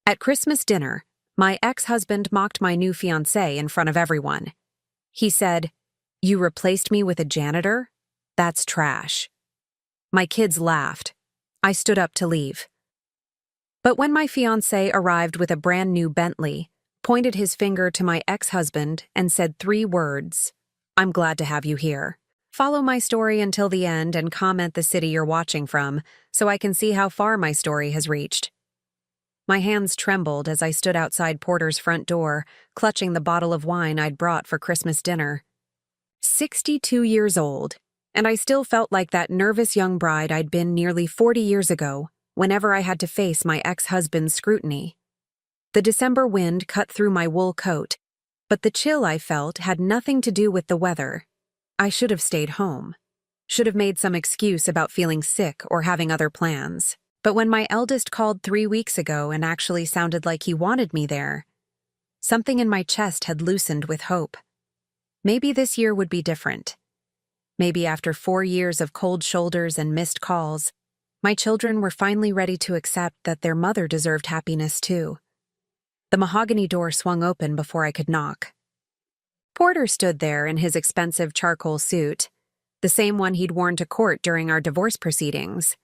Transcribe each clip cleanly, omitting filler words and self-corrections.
At Christmas dinner, my ex-husband mocked my new fiancé in front of everyone. He said, "You replaced me with a janitor? That's trash." My kids laughed. I stood up to leave. But when my fiancé arrived with a brand new Bentley, pointed his finger to my ex-husband and said 3 words, "I'm glad to have you here. Follow my story until the end and comment the city you're watching from so I can see how far my story has reached." My hands trembled as I stood outside Porter's front door, clutching the bottle of wine I'd brought for Christmas dinner. 62 years old, and I still felt like that nervous young bride I'd been nearly 40 years ago, whenever I had to face my ex-husband's scrutiny. The December wind cut through my wool coat, but the chill I felt had nothing to do with the weather. I should have stayed home. Should have made some excuse about feeling sick or having other plans. But when my eldest called 3 weeks ago and actually sounded like he wanted me there, something in my chest had loosened with hope. Maybe this year would be different. Maybe after 4 years of cold shoulders and missed calls, my children were finally ready to accept that their mother deserved happiness too. The mahogany door swung open before I could knock. Porter stood there in his expensive charcoal suit, the same one he'd worn to court during our divorce proceedings.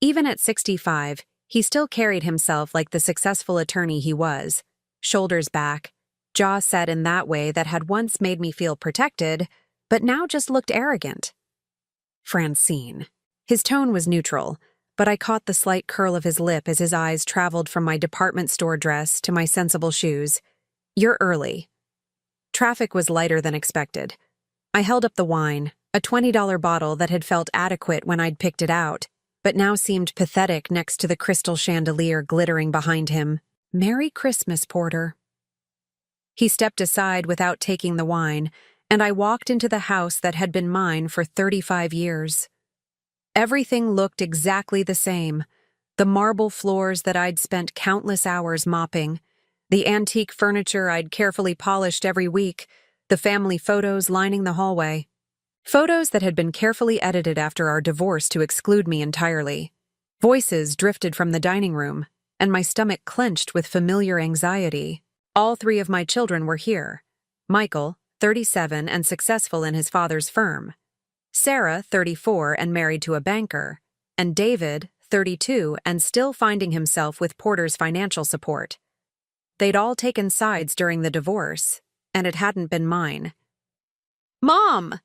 Even at 65, he still carried himself like the successful attorney he was, shoulders back, jaw set in that way that had once made me feel protected, but now just looked arrogant. Francine. His tone was neutral, but I caught the slight curl of his lip as his eyes traveled from my department store dress to my sensible shoes. "You're early." Traffic was lighter than expected. I held up the wine, a $20 bottle that had felt adequate when I'd picked it out, but now seemed pathetic next to the crystal chandelier glittering behind him. "Merry Christmas, Porter." He stepped aside without taking the wine, and I walked into the house that had been mine for 35 years. Everything looked exactly the same. The marble floors that I'd spent countless hours mopping, the antique furniture I'd carefully polished every week, the family photos lining the hallway. Photos that had been carefully edited after our divorce to exclude me entirely. Voices drifted from the dining room, and my stomach clenched with familiar anxiety. All 3 of my children were here. Michael, 37 and successful in his father's firm. Sarah, 34 and married to a banker. And David, 32 and still finding himself with Porter's financial support. They'd all taken sides during the divorce, and it hadn't been mine. "Mom!"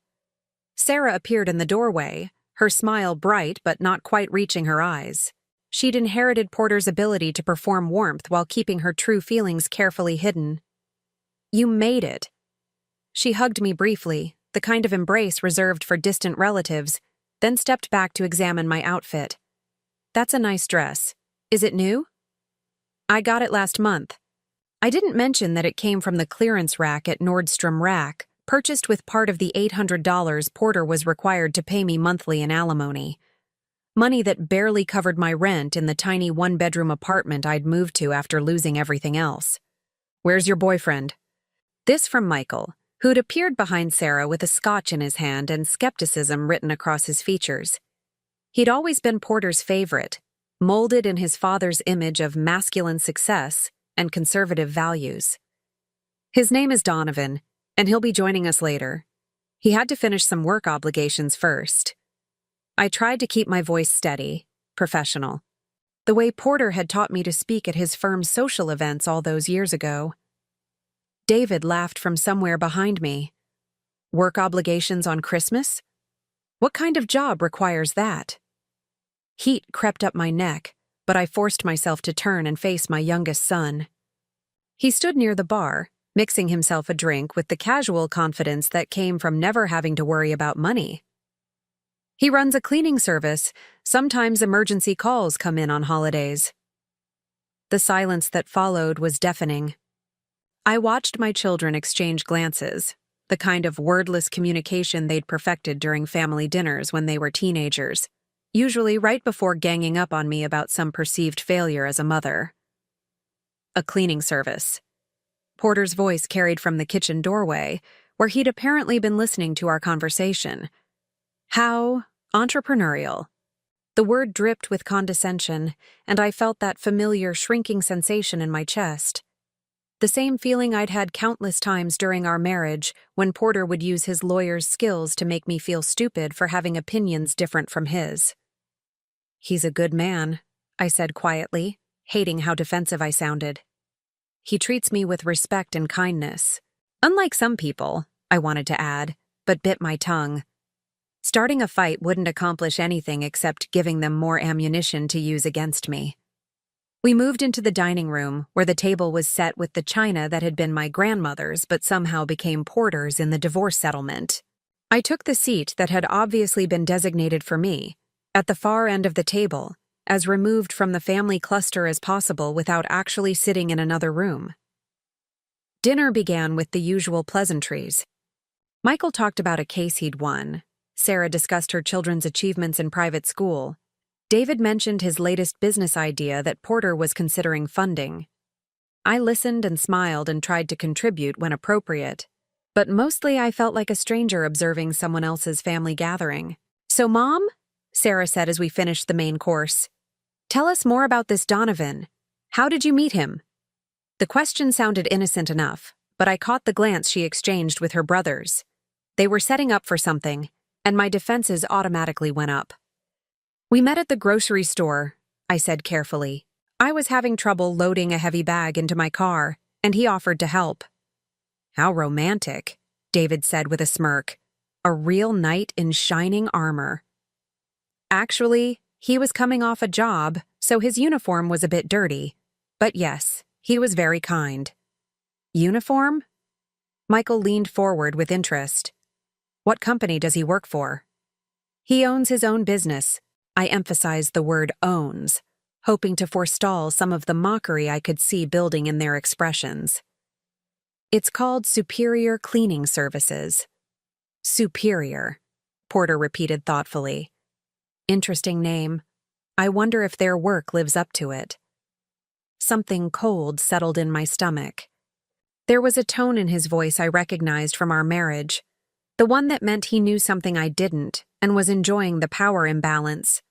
Sarah appeared in the doorway, her smile bright but not quite reaching her eyes. She'd inherited Porter's ability to perform warmth while keeping her true feelings carefully hidden. "You made it." She hugged me briefly, the kind of embrace reserved for distant relatives, then stepped back to examine my outfit. "That's a nice dress. Is it new?" "I got it last month." I didn't mention that it came from the clearance rack at Nordstrom Rack, purchased with part of the $800 Porter was required to pay me monthly in alimony. Money that barely covered my rent in the tiny 1-bedroom apartment I'd moved to after losing everything else. "Where's your boyfriend?" This from Michael, who'd appeared behind Sarah with a scotch in his hand and skepticism written across his features. He'd always been Porter's favorite, molded in his father's image of masculine success and conservative values. "His name is Donovan, and he'll be joining us later. He had to finish some work obligations first." I tried to keep my voice steady, professional, the way Porter had taught me to speak at his firm's social events all those years ago. David laughed from somewhere behind me. "Work obligations on Christmas? What kind of job requires that?" Heat crept up my neck, but I forced myself to turn and face my youngest son. He stood near the bar, mixing himself a drink with the casual confidence that came from never having to worry about money. "He runs a cleaning service. Sometimes emergency calls come in on holidays." The silence that followed was deafening. I watched my children exchange glances, the kind of wordless communication they'd perfected during family dinners when they were teenagers, usually right before ganging up on me about some perceived failure as a mother. "A cleaning service." Porter's voice carried from the kitchen doorway, where he'd apparently been listening to our conversation. "How entrepreneurial." The word dripped with condescension, and I felt that familiar shrinking sensation in my chest. The same feeling I'd had countless times during our marriage when Porter would use his lawyer's skills to make me feel stupid for having opinions different from his. "He's a good man," I said quietly, hating how defensive I sounded. "He treats me with respect and kindness. Unlike some people," I wanted to add, but bit my tongue. Starting a fight wouldn't accomplish anything except giving them more ammunition to use against me. We moved into the dining room, where the table was set with the china that had been my grandmother's but somehow became Porter's in the divorce settlement. I took the seat that had obviously been designated for me, at the far end of the table, as removed from the family cluster as possible without actually sitting in another room. Dinner began with the usual pleasantries. Michael talked about a case he'd won. Sarah discussed her children's achievements in private school. David mentioned his latest business idea that Porter was considering funding. I listened and smiled and tried to contribute when appropriate, but mostly I felt like a stranger observing someone else's family gathering. "So, Mom," Sarah said as we finished the main course, "tell us more about this Donovan. How did you meet him?" The question sounded innocent enough, but I caught the glance she exchanged with her brothers. They were setting up for something, and my defenses automatically went up. "We met at the grocery store," I said carefully. I was having trouble loading a heavy bag into my car, and he offered to help. "How romantic," David said with a smirk. "A real knight in shining armor." Actually, he was coming off a job, so his uniform was a bit dirty. But yes, he was very kind. "Uniform?" Michael leaned forward with interest. "What company does he work for?" "He owns his own business." I emphasized the word owns, hoping to forestall some of the mockery I could see building in their expressions. "It's called Superior Cleaning Services." "Superior," Porter repeated thoughtfully. "Interesting name. I wonder if their work lives up to it." Something cold settled in my stomach. There was a tone in his voice I recognized from our marriage, the one that meant he knew something I didn't and was enjoying the power imbalance.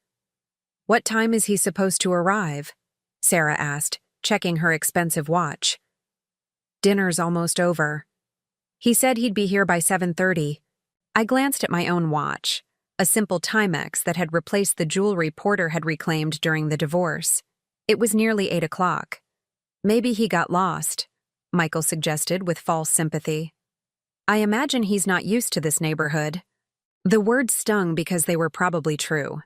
"What time is he supposed to arrive?" Sarah asked, checking her expensive watch. "Dinner's almost over." "He said he'd be here by 7:30. I glanced at my own watch, a simple Timex that had replaced the jewelry Porter had reclaimed during the divorce. It was nearly 8 o'clock. "Maybe he got lost," Michael suggested with false sympathy. "I imagine he's not used to this neighborhood." The words stung because they were probably true.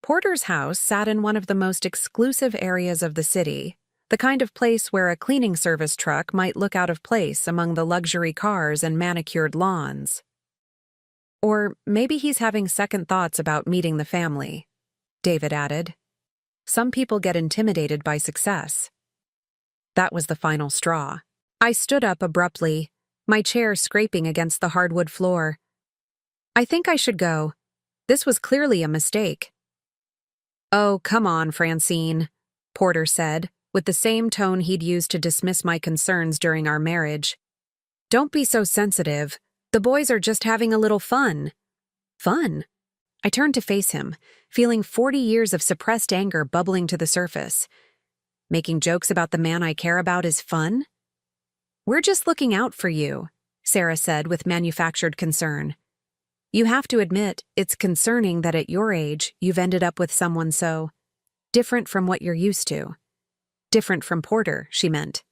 Porter's house sat in one of the most exclusive areas of the city, the kind of place where a cleaning service truck might look out of place among the luxury cars and manicured lawns. "Or maybe he's having second thoughts about meeting the family," David added. "Some people get intimidated by success." That was the final straw. I stood up abruptly, my chair scraping against the hardwood floor. "I think I should go. This was clearly a mistake." "Oh, come on, Francine," Porter said, with the same tone he'd used to dismiss my concerns during our marriage. "Don't be so sensitive. The boys are just having a little fun." "Fun?" I turned to face him, feeling 40 years of suppressed anger bubbling to the surface. "Making jokes about the man I care about is fun?" "We're just looking out for you," Sarah said with manufactured concern. "You have to admit, it's concerning that at your age, you've ended up with someone so different from what you're used to." Different from Porter, she meant.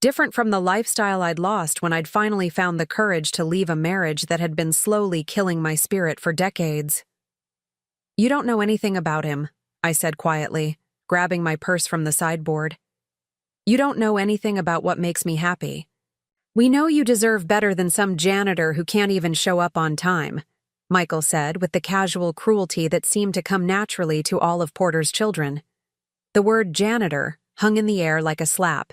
Different from the lifestyle I'd lost when I'd finally found the courage to leave a marriage that had been slowly killing my spirit for decades. "You don't know anything about him," I said quietly, grabbing my purse from the sideboard. "You don't know anything about what makes me happy. We know you deserve better than some janitor who can't even show up on time," Michael said with the casual cruelty that seemed to come naturally to all of Porter's children. The word janitor hung in the air like a slap.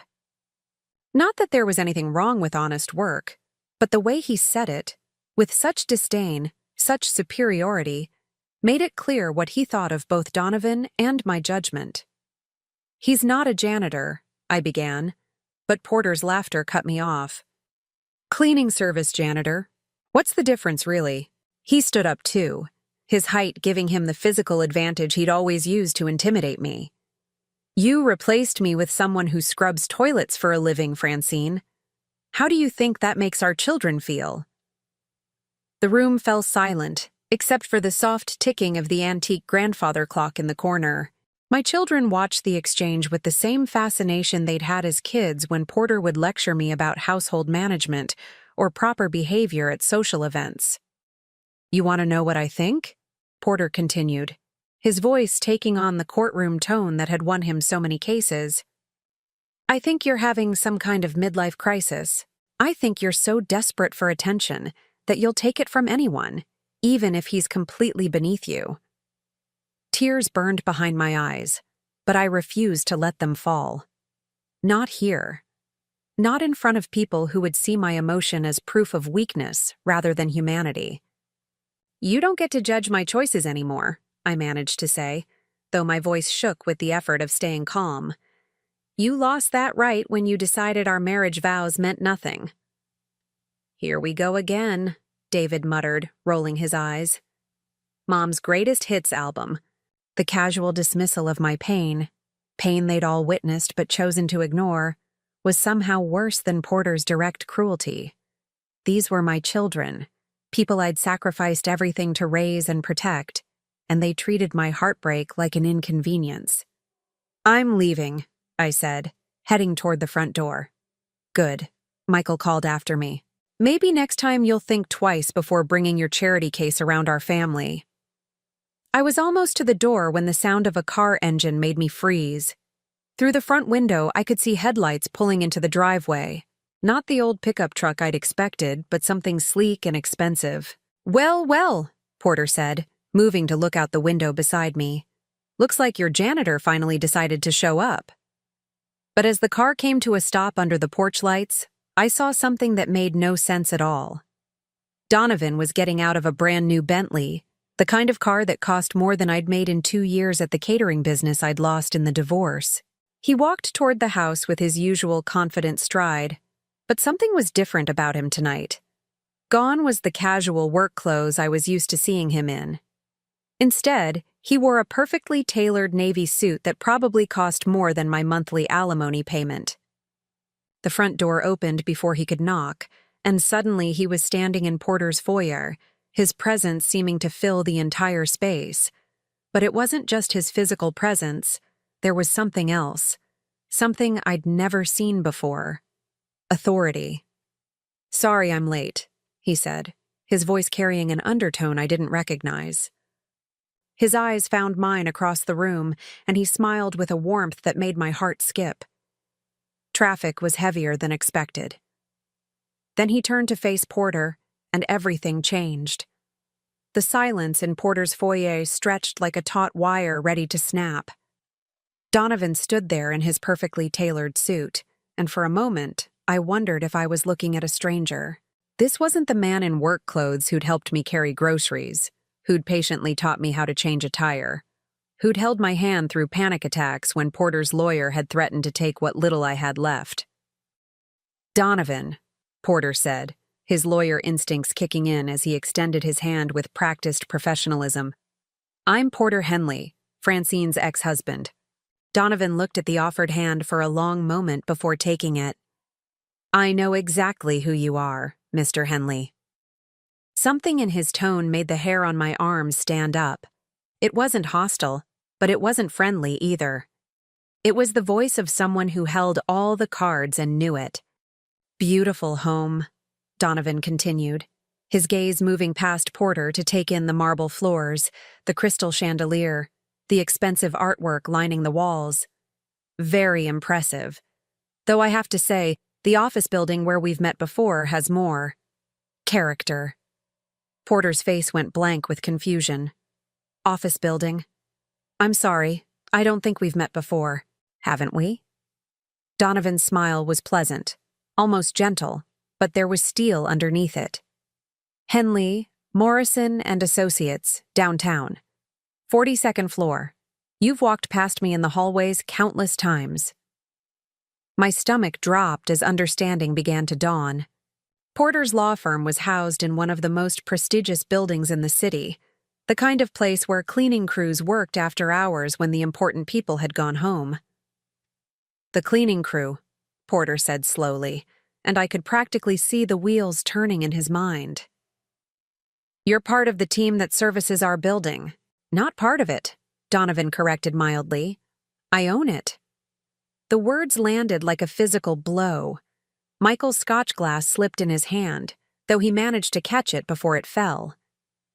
Not that there was anything wrong with honest work, but the way he said it, with such disdain, such superiority, made it clear what he thought of both Donovan and my judgment. "He's not a janitor," I began, but Porter's laughter cut me off. "Cleaning service janitor. What's the difference, really?" He stood up too, his height giving him the physical advantage he'd always used to intimidate me. You replaced me with someone who scrubs toilets for a living, Francine. How do you think that makes our children feel? The room fell silent, except for the soft ticking of the antique grandfather clock in the corner. My children watched the exchange with the same fascination they'd had as kids when Porter would lecture me about household management or proper behavior at social events. You want to know what I think? Porter continued, his voice taking on the courtroom tone that had won him so many cases. I think you're having some kind of midlife crisis. I think you're so desperate for attention that you'll take it from anyone, even if he's completely beneath you. Tears burned behind my eyes, but I refused to let them fall. Not here. Not in front of people who would see my emotion as proof of weakness rather than humanity. You don't get to judge my choices anymore, I managed to say, though my voice shook with the effort of staying calm. You lost that right when you decided our marriage vows meant nothing. Here we go again, David muttered, rolling his eyes. Mom's greatest hits album. The casual dismissal of my pain they'd all witnessed but chosen to ignore, was somehow worse than Porter's direct cruelty. These were my children, people I'd sacrificed everything to raise and protect, and they treated my heartbreak like an inconvenience. I'm leaving, I said, heading toward the front door. Good, Michael called after me. Maybe next time you'll think twice before bringing your charity case around our family. I was almost to the door when the sound of a car engine made me freeze. Through the front window, I could see headlights pulling into the driveway. Not the old pickup truck I'd expected, but something sleek and expensive. Well, well, Porter said, moving to look out the window beside me. Looks like your janitor finally decided to show up. But as the car came to a stop under the porch lights, I saw something that made no sense at all. Donovan was getting out of a brand new Bentley, the kind of car that cost more than I'd made in 2 years at the catering business I'd lost in the divorce. He walked toward the house with his usual confident stride, but something was different about him tonight. Gone was the casual work clothes I was used to seeing him in. Instead, he wore a perfectly tailored navy suit that probably cost more than my monthly alimony payment. The front door opened before he could knock, and suddenly he was standing in Porter's foyer, his presence seeming to fill the entire space. But it wasn't just his physical presence. There was something else. Something I'd never seen before. Authority. Sorry I'm late, he said, his voice carrying an undertone I didn't recognize. His eyes found mine across the room, and he smiled with a warmth that made my heart skip. Traffic was heavier than expected. Then he turned to face Porter, and everything changed. The silence in Porter's foyer stretched like a taut wire ready to snap. Donovan stood there in his perfectly tailored suit, and for a moment, I wondered if I was looking at a stranger. This wasn't the man in work clothes who'd helped me carry groceries, who'd patiently taught me how to change a tire, who'd held my hand through panic attacks when Porter's lawyer had threatened to take what little I had left. Donovan, Porter said, his lawyer instincts kicking in as he extended his hand with practiced professionalism. I'm Porter Henley, Francine's ex-husband. Donovan looked at the offered hand for a long moment before taking it. I know exactly who you are, Mr. Henley. Something in his tone made the hair on my arms stand up. It wasn't hostile, but it wasn't friendly either. It was the voice of someone who held all the cards and knew it. Beautiful home, Donovan continued, his gaze moving past Porter to take in the marble floors, the crystal chandelier, the expensive artwork lining the walls. Very impressive. Though I have to say, the office building where we've met before has more character. Porter's face went blank with confusion. Office building. I'm sorry, I don't think we've met before. Haven't we? Donovan's smile was pleasant, almost gentle, but there was steel underneath it. Henley, Morrison and Associates, downtown. 42nd floor. You've walked past me in the hallways countless times. My stomach dropped as understanding began to dawn. Porter's law firm was housed in one of the most prestigious buildings in the city, The kind of place where cleaning crews worked after hours when the important people had gone home. "The cleaning crew," Porter said slowly, and I could practically see the wheels turning in his mind. "You're part of the team that services our building." "Not part of it," Donovan corrected mildly. "I own it." The words landed like a physical blow. Michael's scotch glass slipped in his hand, though he managed to catch it before it fell.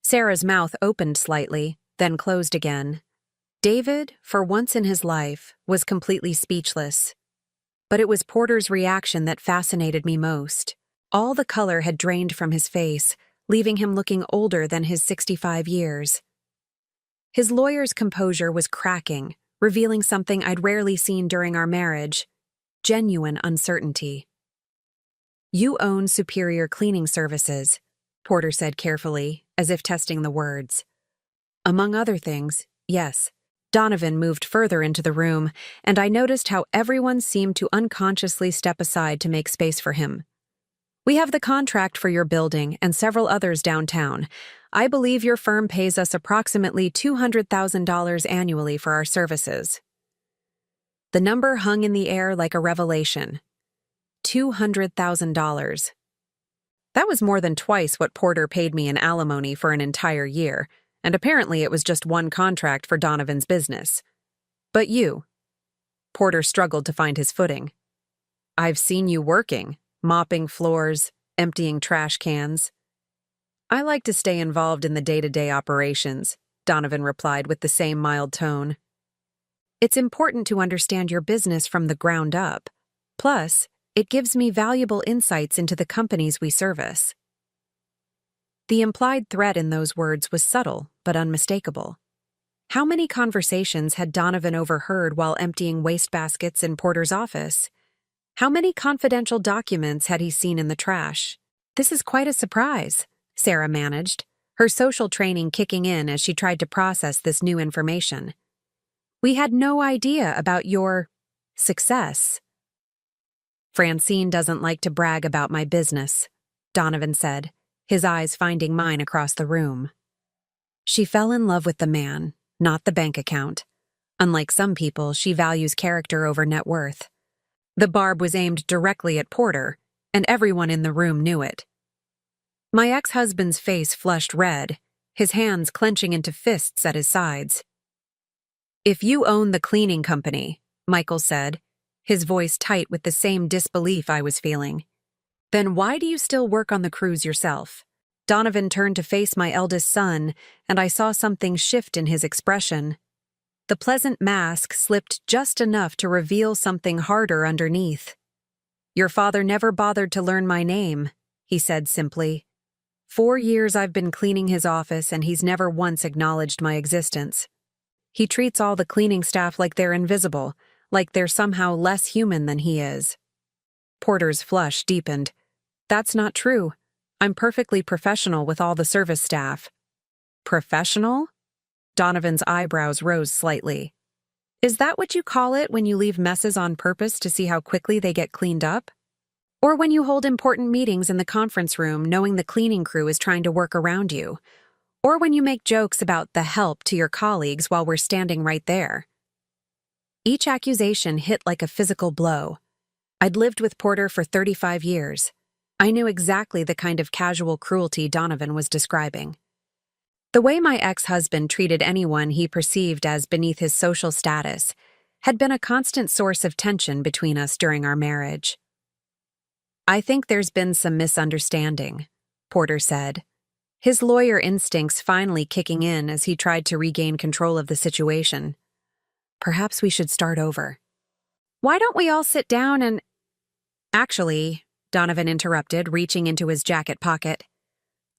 Sarah's mouth opened slightly, then closed again. David, for once in his life, was completely speechless. But it was Porter's reaction that fascinated me most. All the color had drained from his face, leaving him looking older than his 65 years. His lawyer's composure was cracking, revealing something I'd rarely seen during our marriage: genuine uncertainty. "You own Superior Cleaning Services," Porter said carefully, as if testing the words. "Among other things, yes." Donovan moved further into the room, and I noticed how everyone seemed to unconsciously step aside to make space for him. "We have the contract for your building and several others downtown. I believe your firm pays us approximately $200,000 annually for our services." The number hung in the air like a revelation. $200,000. That was more than twice what Porter paid me in alimony for an entire year, and apparently it was just one contract for Donovan's business. "But you..." Porter struggled to find his footing. "I've seen you working, mopping floors, emptying trash cans." "I like to stay involved in the day-to-day operations," Donovan replied with the same mild tone. "It's important to understand your business from the ground up. Plus, it gives me valuable insights into the companies we service." The implied threat in those words was subtle but unmistakable. How many conversations had Donovan overheard while emptying wastebaskets in Porter's office? How many confidential documents had he seen in the trash? "This is quite a surprise," Sarah managed, her social training kicking in as she tried to process this new information. "We had no idea about your success." "Francine doesn't like to brag about my business," Donovan said, his eyes finding mine across the room. "She fell in love with the man, not the bank account. Unlike some people, she values character over net worth." The barb was aimed directly at Porter, and everyone in the room knew it. My ex-husband's face flushed red, his hands clenching into fists at his sides. "If you own the cleaning company," Michael said, his voice tight with the same disbelief I was feeling, "then why do you still work on the crews yourself?" Donovan turned to face my eldest son, and I saw something shift in his expression. The pleasant mask slipped just enough to reveal something harder underneath. "Your father never bothered to learn my name," he said simply. "4 years I've been cleaning his office, and he's never once acknowledged my existence. He treats all the cleaning staff like they're invisible, like they're somehow less human than he is." Porter's flush deepened. "That's not true. I'm perfectly professional with all the service staff." "Professional?" Donovan's eyebrows rose slightly. "Is that what you call it when you leave messes on purpose to see how quickly they get cleaned up? Or when you hold important meetings in the conference room knowing the cleaning crew is trying to work around you? Or when you make jokes about the help to your colleagues while we're standing right there?" Each accusation hit like a physical blow. I'd lived with Porter for 35 years. I knew exactly the kind of casual cruelty Donovan was describing. The way my ex-husband treated anyone he perceived as beneath his social status had been a constant source of tension between us during our marriage. "I think there's been some misunderstanding," Porter said, his lawyer instincts finally kicking in as he tried to regain control of the situation. "Perhaps we should start over." "Why don't we all sit down and—" "Actually," Donovan interrupted, reaching into his jacket pocket,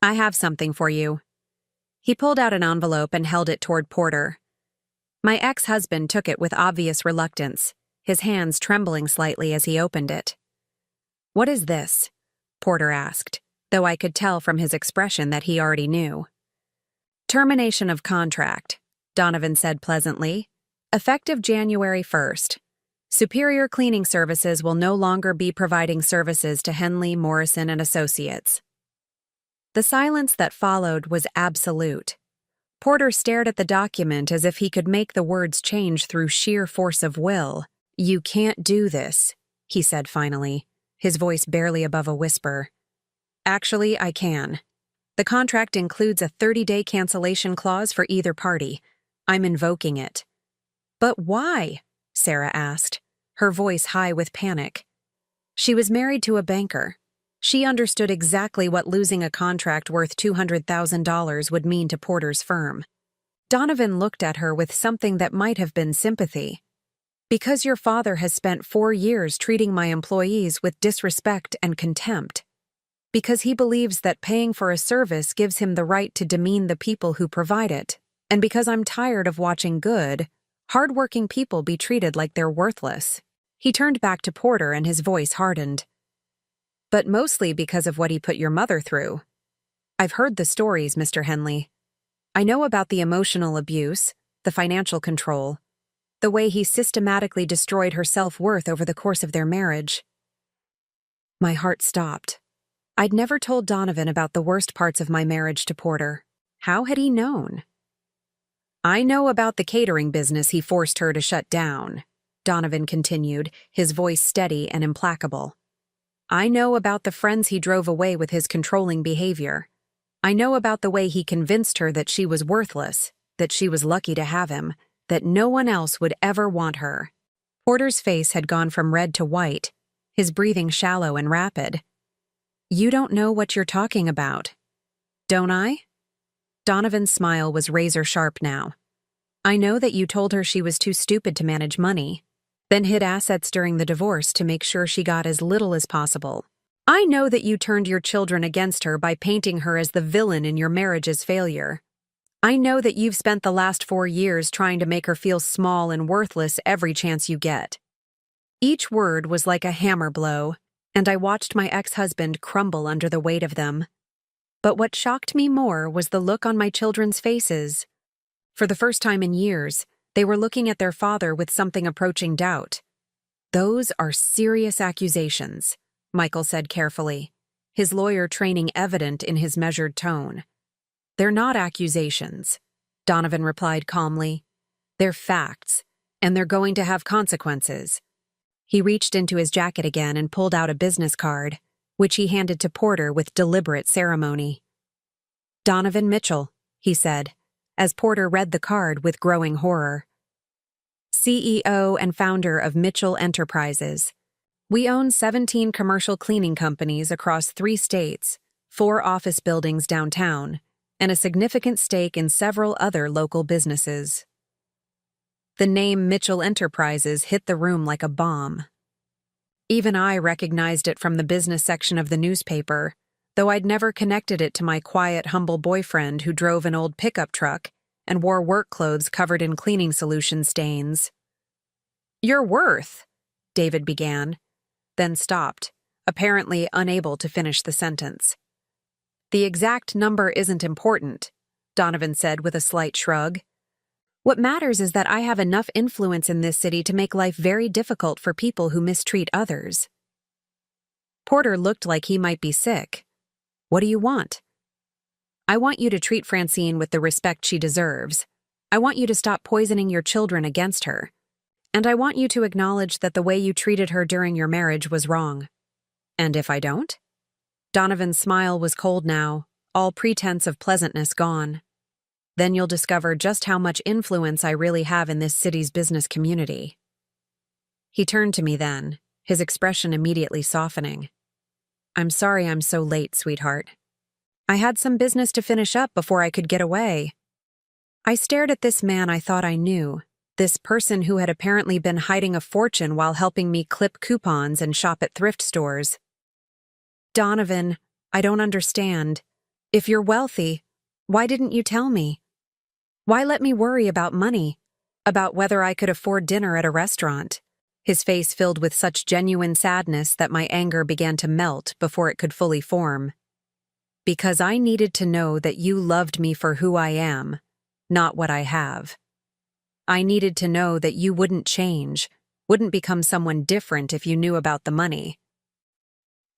"I have something for you." He pulled out an envelope and held it toward Porter. My ex-husband took it with obvious reluctance, his hands trembling slightly as he opened it. "What is this?" Porter asked, though I could tell from his expression that he already knew. "Termination of contract," Donovan said pleasantly. "Effective January 1st. Superior Cleaning Services will no longer be providing services to Henley, Morrison & Associates." The silence that followed was absolute. Porter stared at the document as if he could make the words change through sheer force of will. "You can't do this," he said finally, his voice barely above a whisper. "Actually, I can. The contract includes a 30-day cancellation clause for either party. I'm invoking it." "But why?" Sarah asked, her voice high with panic. She was married to a banker. She understood exactly what losing a contract worth $200,000 would mean to Porter's firm. Donovan looked at her with something that might have been sympathy. "Because your father has spent 4 years treating my employees with disrespect and contempt. Because he believes that paying for a service gives him the right to demean the people who provide it. And because I'm tired of watching good, hard-working people be treated like they're worthless." He turned back to Porter and his voice hardened. "But mostly because of what he put your mother through. I've heard the stories, Mr. Henley. I know about the emotional abuse, the financial control, the way he systematically destroyed her self-worth over the course of their marriage." My heart stopped. I'd never told Donovan about the worst parts of my marriage to Porter. How had he known? "I know about the catering business he forced her to shut down," Donovan continued, his voice steady and implacable. "I know about the friends he drove away with his controlling behavior. I know about the way he convinced her that she was worthless, that she was lucky to have him, that no one else would ever want her." Porter's face had gone from red to white, his breathing shallow and rapid. "You don't know what you're talking about." "Don't I?" Donovan's smile was razor-sharp now. "I know that you told her she was too stupid to manage money, then hid assets during the divorce to make sure she got as little as possible. I know that you turned your children against her by painting her as the villain in your marriage's failure. I know that you've spent the last 4 years trying to make her feel small and worthless every chance you get." Each word was like a hammer blow, and I watched my ex-husband crumble under the weight of them. But what shocked me more was the look on my children's faces. For the first time in years, they were looking at their father with something approaching doubt. "Those are serious accusations," Michael said carefully, his lawyer training evident in his measured tone. "They're not accusations," Donovan replied calmly. "They're facts, and they're going to have consequences." He reached into his jacket again and pulled out a business card, which he handed to Porter with deliberate ceremony. "Donovan Mitchell," he said, as Porter read the card with growing horror. "CEO and founder of Mitchell Enterprises. We own 17 commercial cleaning companies across 3 states, 4 office buildings downtown, and a significant stake in several other local businesses." The name Mitchell Enterprises hit the room like a bomb. Even I recognized it from the business section of the newspaper, though I'd never connected it to my quiet, humble boyfriend who drove an old pickup truck and wore work clothes covered in cleaning solution stains. "Your worth," David began, then stopped, apparently unable to finish the sentence. "The exact number isn't important," Donovan said with a slight shrug. "What matters is that I have enough influence in this city to make life very difficult for people who mistreat others." Porter looked like he might be sick. "What do you want?" "I want you to treat Francine with the respect she deserves. I want you to stop poisoning your children against her. And I want you to acknowledge that the way you treated her during your marriage was wrong." "And if I don't?" Donovan's smile was cold now, all pretense of pleasantness gone. "Then you'll discover just how much influence I really have in this city's business community." He turned to me then, his expression immediately softening. "I'm sorry I'm so late, sweetheart. I had some business to finish up before I could get away." I stared at this man I thought I knew, this person who had apparently been hiding a fortune while helping me clip coupons and shop at thrift stores. "Donovan, I don't understand. If you're wealthy, why didn't you tell me? Why let me worry about money, about whether I could afford dinner at a restaurant?" His face filled with such genuine sadness that my anger began to melt before it could fully form. "Because I needed to know that you loved me for who I am, not what I have. I needed to know that you wouldn't change, wouldn't become someone different if you knew about the money."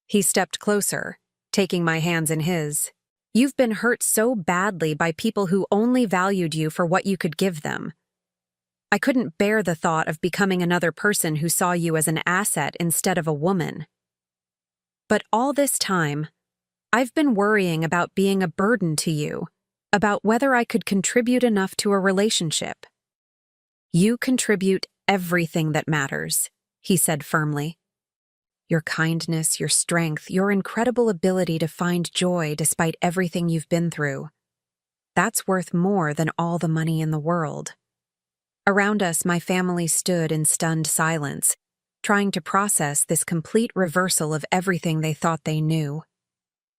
He stepped closer, taking my hands in his. You've been hurt so badly by people who only valued you for what you could give them. I couldn't bear the thought of becoming another person who saw you as an asset instead of a woman. But all this time, I've been worrying about being a burden to you, about whether I could contribute enough to a relationship. You contribute everything that matters, he said firmly. Your kindness, your strength, your incredible ability to find joy despite everything you've been through. That's worth more than all the money in the world. Around us, my family stood in stunned silence, trying to process this complete reversal of everything they thought they knew.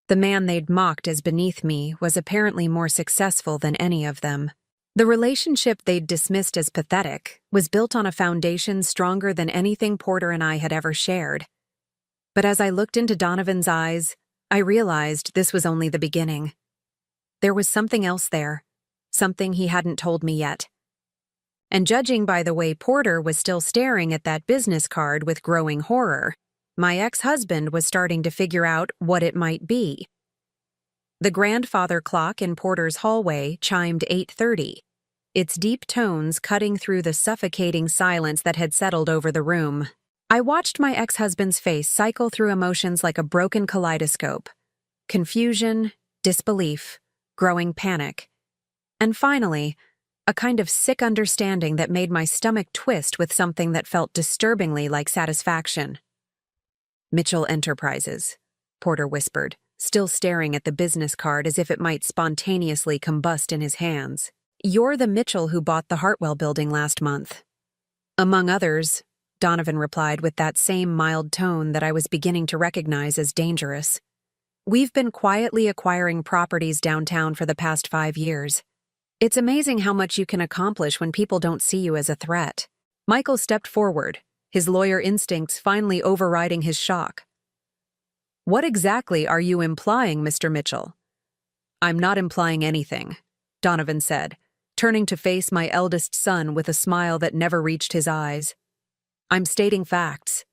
The man they'd mocked as beneath me was apparently more successful than any of them. The relationship they'd dismissed as pathetic was built on a foundation stronger than anything Porter and I had ever shared. But as I looked into Donovan's eyes, I realized this was only the beginning. There was something else there, something he hadn't told me yet. And judging by the way Porter was still staring at that business card with growing horror, my ex-husband was starting to figure out what it might be. The grandfather clock in Porter's hallway chimed 8:30, its deep tones cutting through the suffocating silence that had settled over the room. I watched my ex-husband's face cycle through emotions like a broken kaleidoscope. Confusion, disbelief, growing panic. And finally, a kind of sick understanding that made my stomach twist with something that felt disturbingly like satisfaction. Mitchell Enterprises, Porter whispered, still staring at the business card as if it might spontaneously combust in his hands. You're the Mitchell who bought the Hartwell building last month. Among others, Donovan replied with that same mild tone that I was beginning to recognize as dangerous. We've been quietly acquiring properties downtown for the past 5 years. It's amazing how much you can accomplish when people don't see you as a threat. Michael stepped forward, his lawyer instincts finally overriding his shock. What exactly are you implying, Mr. Mitchell? I'm not implying anything, Donovan said, turning to face my eldest son with a smile that never reached his eyes. I'm stating facts.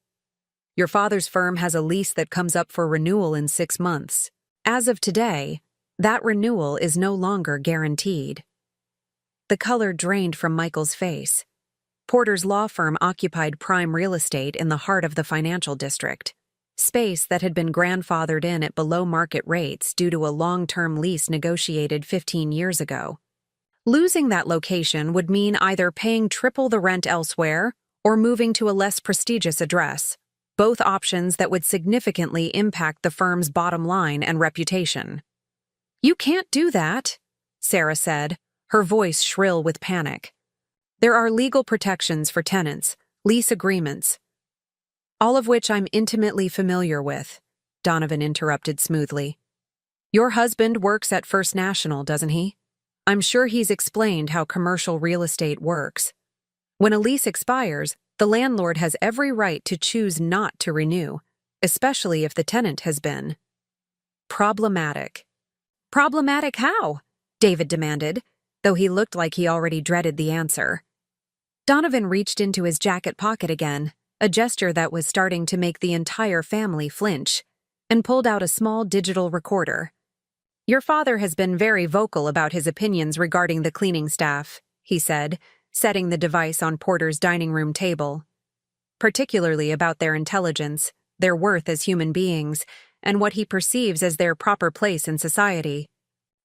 Your father's firm has a lease that comes up for renewal in 6 months. As of today, that renewal is no longer guaranteed. The color drained from Michael's face. Porter's law firm occupied prime real estate in the heart of the financial district, space that had been grandfathered in at below-market rates due to a long-term lease negotiated 15 years ago. Losing that location would mean either paying triple the rent elsewhere or moving to a less prestigious address, both options that would significantly impact the firm's bottom line and reputation. You can't do that, Sarah said, her voice shrill with panic. There are legal protections for tenants, lease agreements, all of which I'm intimately familiar with, Donovan interrupted smoothly. Your husband works at First National, doesn't he? I'm sure he's explained how commercial real estate works. When a lease expires, the landlord has every right to choose not to renew, especially if the tenant has been problematic. Problematic how? David demanded, though he looked like he already dreaded the answer. Donovan reached into his jacket pocket again, a gesture that was starting to make the entire family flinch, and pulled out a small digital recorder. Your father has been very vocal about his opinions regarding the cleaning staff, he said, setting the device on Porter's dining room table. Particularly about their intelligence, their worth as human beings, and what he perceives as their proper place in society.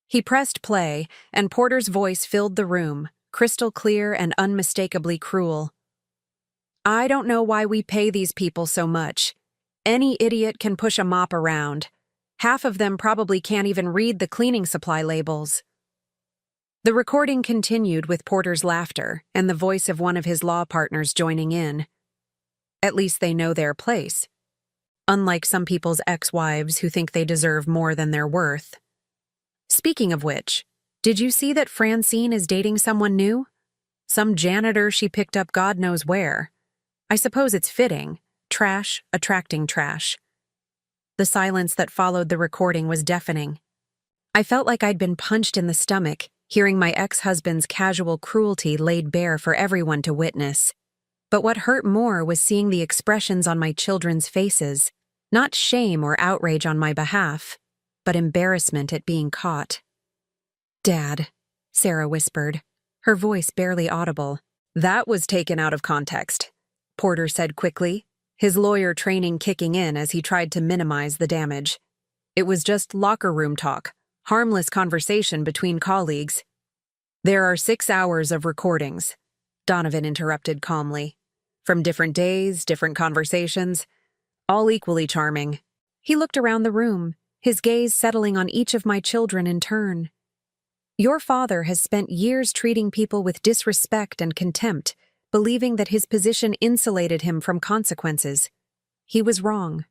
He pressed play, and Porter's voice filled the room, crystal clear and unmistakably cruel. I don't know why we pay these people so much. Any idiot can push a mop around. Half of them probably can't even read the cleaning supply labels. The recording continued with Porter's laughter and the voice of one of his law partners joining in. At least they know their place. Unlike some people's ex-wives who think they deserve more than they're worth. Speaking of which, did you see that Francine is dating someone new? Some janitor she picked up God knows where. I suppose it's fitting. Trash attracting trash. The silence that followed the recording was deafening. I felt like I'd been punched in the stomach, hearing my ex-husband's casual cruelty laid bare for everyone to witness. But what hurt more was seeing the expressions on my children's faces, not shame or outrage on my behalf, but embarrassment at being caught. "Dad," Sarah whispered, her voice barely audible. "That was taken out of context," Porter said quickly, his lawyer training kicking in as he tried to minimize the damage. "It was just locker room talk, harmless conversation between colleagues." "There are 6 hours of recordings," Donovan interrupted calmly. "From different days, different conversations, all equally charming." He looked around the room, his gaze settling on each of my children in turn. "Your father has spent years treating people with disrespect and contempt, believing that his position insulated him from consequences. He was wrong."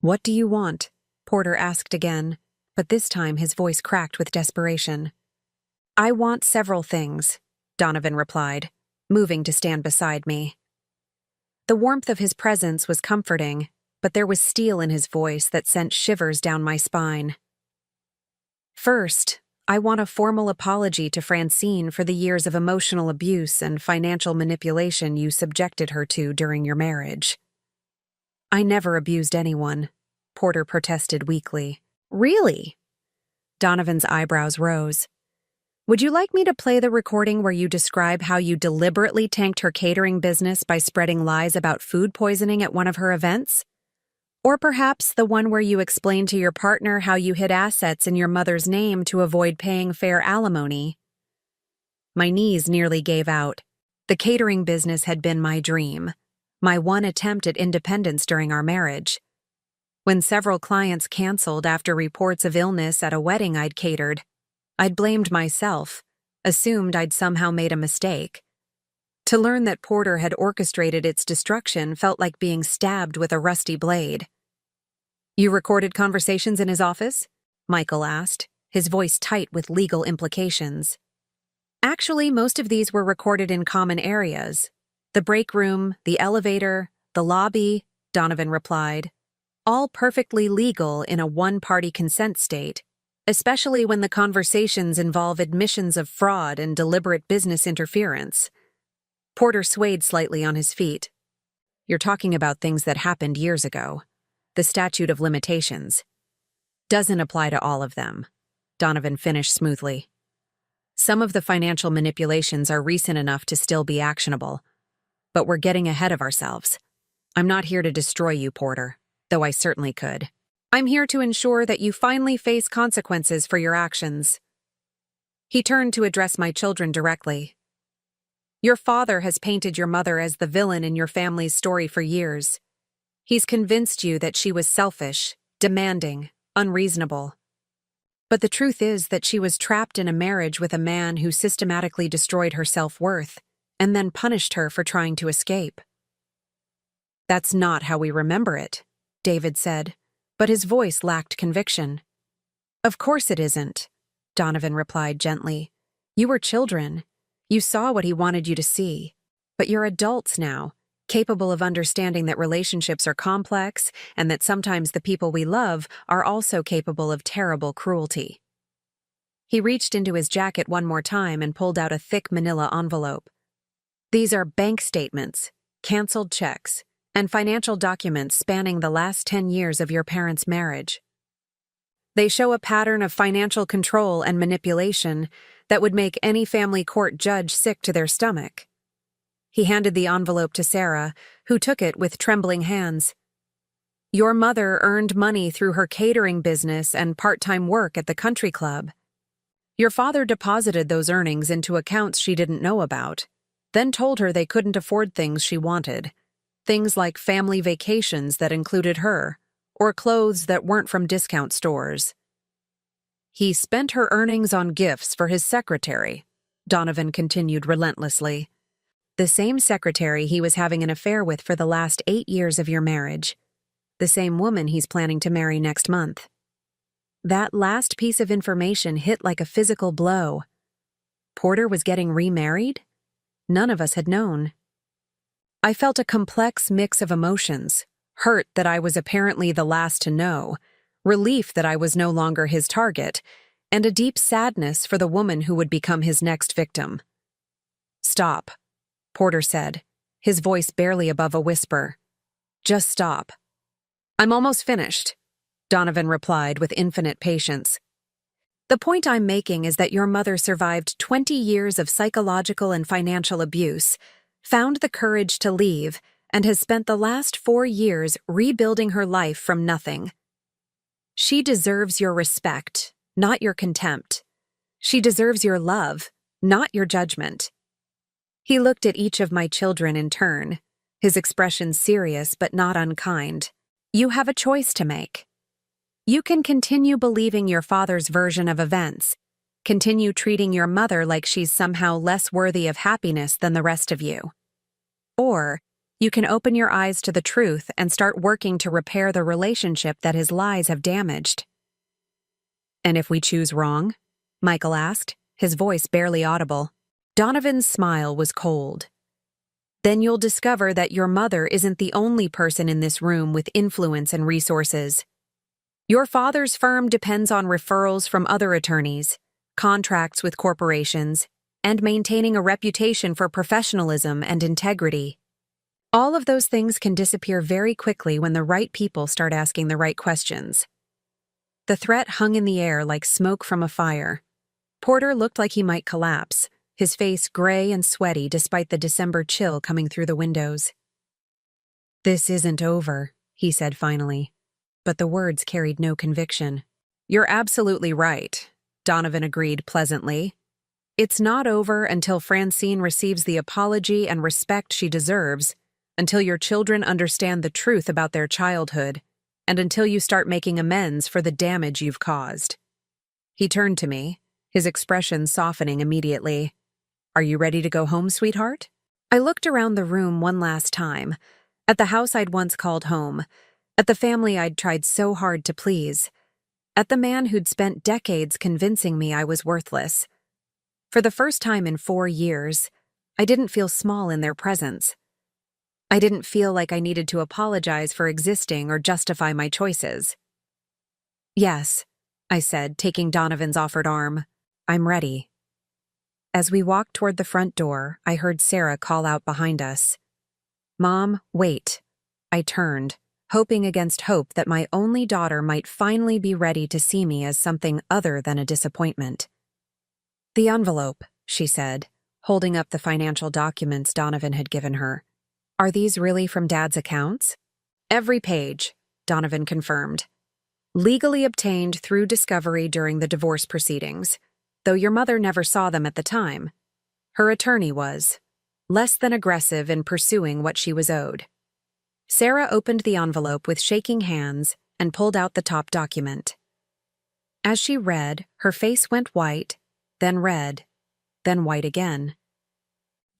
"What do you want?" Porter asked again, but this time his voice cracked with desperation. "I want several things," Donovan replied, moving to stand beside me. The warmth of his presence was comforting, but there was steel in his voice that sent shivers down my spine. "First, I want a formal apology to Francine for the years of emotional abuse and financial manipulation you subjected her to during your marriage." "I never abused anyone," Porter protested weakly. "Really?" Donovan's eyebrows rose. "Would you like me to play the recording where you describe how you deliberately tanked her catering business by spreading lies about food poisoning at one of her events? Or perhaps the one where you explain to your partner how you hid assets in your mother's name to avoid paying fair alimony?" My knees nearly gave out. The catering business had been my dream, my one attempt at independence during our marriage. When several clients canceled after reports of illness at a wedding I'd catered, I'd blamed myself, assumed I'd somehow made a mistake. To learn that Porter had orchestrated its destruction felt like being stabbed with a rusty blade. "You recorded conversations in his office?" Michael asked, his voice tight with legal implications. "Actually, most of these were recorded in common areas. The break room, the elevator, the lobby," Donovan replied. "All perfectly legal in a one-party consent state, especially when the conversations involve admissions of fraud and deliberate business interference." Porter swayed slightly on his feet. "You're talking about things that happened years ago. The statute of limitations doesn't apply to all of them," Donovan finished smoothly. "Some of the financial manipulations are recent enough to still be actionable, but we're getting ahead of ourselves. I'm not here to destroy you, Porter, though I certainly could. I'm here to ensure that you finally face consequences for your actions." He turned to address my children directly. "Your father has painted your mother as the villain in your family's story for years. He's convinced you that she was selfish, demanding, unreasonable. But the truth is that she was trapped in a marriage with a man who systematically destroyed her self-worth and then punished her for trying to escape." "That's not how we remember it," David said, but his voice lacked conviction. "Of course it isn't," Donovan replied gently. "You were children. You saw what he wanted you to see. But you're adults now, capable of understanding that relationships are complex and that sometimes the people we love are also capable of terrible cruelty." He reached into his jacket one more time and pulled out a thick manila envelope. "These are bank statements, canceled checks, and financial documents spanning the last 10 years of your parents' marriage. They show a pattern of financial control and manipulation that would make any family court judge sick to their stomach." He handed the envelope to Sarah, who took it with trembling hands. "Your mother earned money through her catering business and part-time work at the country club. Your father deposited those earnings into accounts she didn't know about, then told her they couldn't afford things she wanted. Things like family vacations that included her, or clothes that weren't from discount stores. He spent her earnings on gifts for his secretary," Donovan continued relentlessly. "The same secretary he was having an affair with for the last 8 years of your marriage. The same woman he's planning to marry next month." That last piece of information hit like a physical blow. Porter was getting remarried? None of us had known. I felt a complex mix of emotions: hurt that I was apparently the last to know, relief that I was no longer his target, and a deep sadness for the woman who would become his next victim. "Stop," Porter said, his voice barely above a whisper. "Just stop. I'm almost finished. Donovan replied with infinite patience. The point I'm making is that your mother survived 20 years of psychological and financial abuse, found the courage to leave, and has spent the last 4 years rebuilding her life from nothing. She deserves your respect, not your contempt. She deserves your love, not your judgment. He looked at each of my children in turn, his expression serious but not unkind. You have a choice to make. You can continue believing your father's version of events, continue treating your mother like she's somehow less worthy of happiness than the rest of you. Or, you can open your eyes to the truth and start working to repair the relationship that his lies have damaged. And if we choose wrong? Michael asked, his voice barely audible. Donovan's smile was cold. Then you'll discover that your mother isn't the only person in this room with influence and resources. Your father's firm depends on referrals from other attorneys, contracts with corporations, and maintaining a reputation for professionalism and integrity. All of those things can disappear very quickly when the right people start asking the right questions. The threat hung in the air like smoke from a fire. Porter looked like he might collapse, his face gray and sweaty despite the December chill coming through the windows. "This isn't over," he said finally. But the words carried no conviction. "You're absolutely right," Donovan agreed pleasantly. "It's not over until Francine receives the apology and respect she deserves, until your children understand the truth about their childhood, and until you start making amends for the damage you've caused." He turned to me, his expression softening immediately. "Are you ready to go home, sweetheart?" I looked around the room one last time, at the house I'd once called home, at the family I'd tried so hard to please, at the man who'd spent decades convincing me I was worthless. For the first time in 4 years, I didn't feel small in their presence. I didn't feel like I needed to apologize for existing or justify my choices. "Yes," I said, taking Donovan's offered arm. "I'm ready." As we walked toward the front door, I heard Sarah call out behind us. "Mom, wait." I turned, hoping against hope that my only daughter might finally be ready to see me as something other than a disappointment. "The envelope," she said, holding up the financial documents Donovan had given her. "Are these really from Dad's accounts?" "Every page," Donovan confirmed. "Legally obtained through discovery during the divorce proceedings, though your mother never saw them at the time. Her attorney was less than aggressive in pursuing what she was owed." Sarah opened the envelope with shaking hands and pulled out the top document. As she read, her face went white, then red, then white again.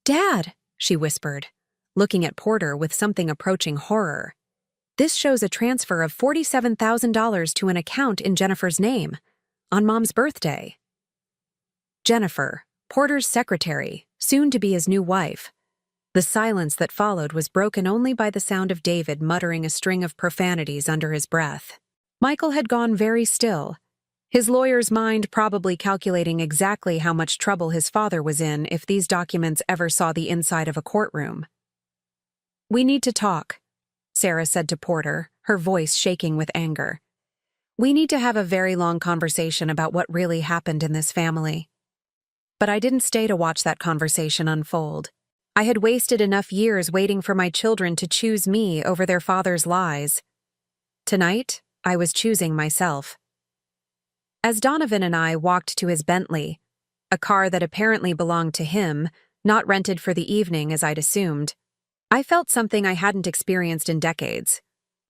"Dad," she whispered, looking at Porter with something approaching horror. "This shows a transfer of $47,000 to an account in Jennifer's name, on Mom's birthday." Jennifer, Porter's secretary, soon to be his new wife. The silence that followed was broken only by the sound of David muttering a string of profanities under his breath. Michael had gone very still, his lawyer's mind probably calculating exactly how much trouble his father was in if these documents ever saw the inside of a courtroom. "We need to talk," Sarah said to Porter, her voice shaking with anger. "We need to have a very long conversation about what really happened in this family." But I didn't stay to watch that conversation unfold. I had wasted enough years waiting for my children to choose me over their father's lies. Tonight, I was choosing myself. As Donovan and I walked to his Bentley, a car that apparently belonged to him, not rented for the evening as I'd assumed, I felt something I hadn't experienced in decades.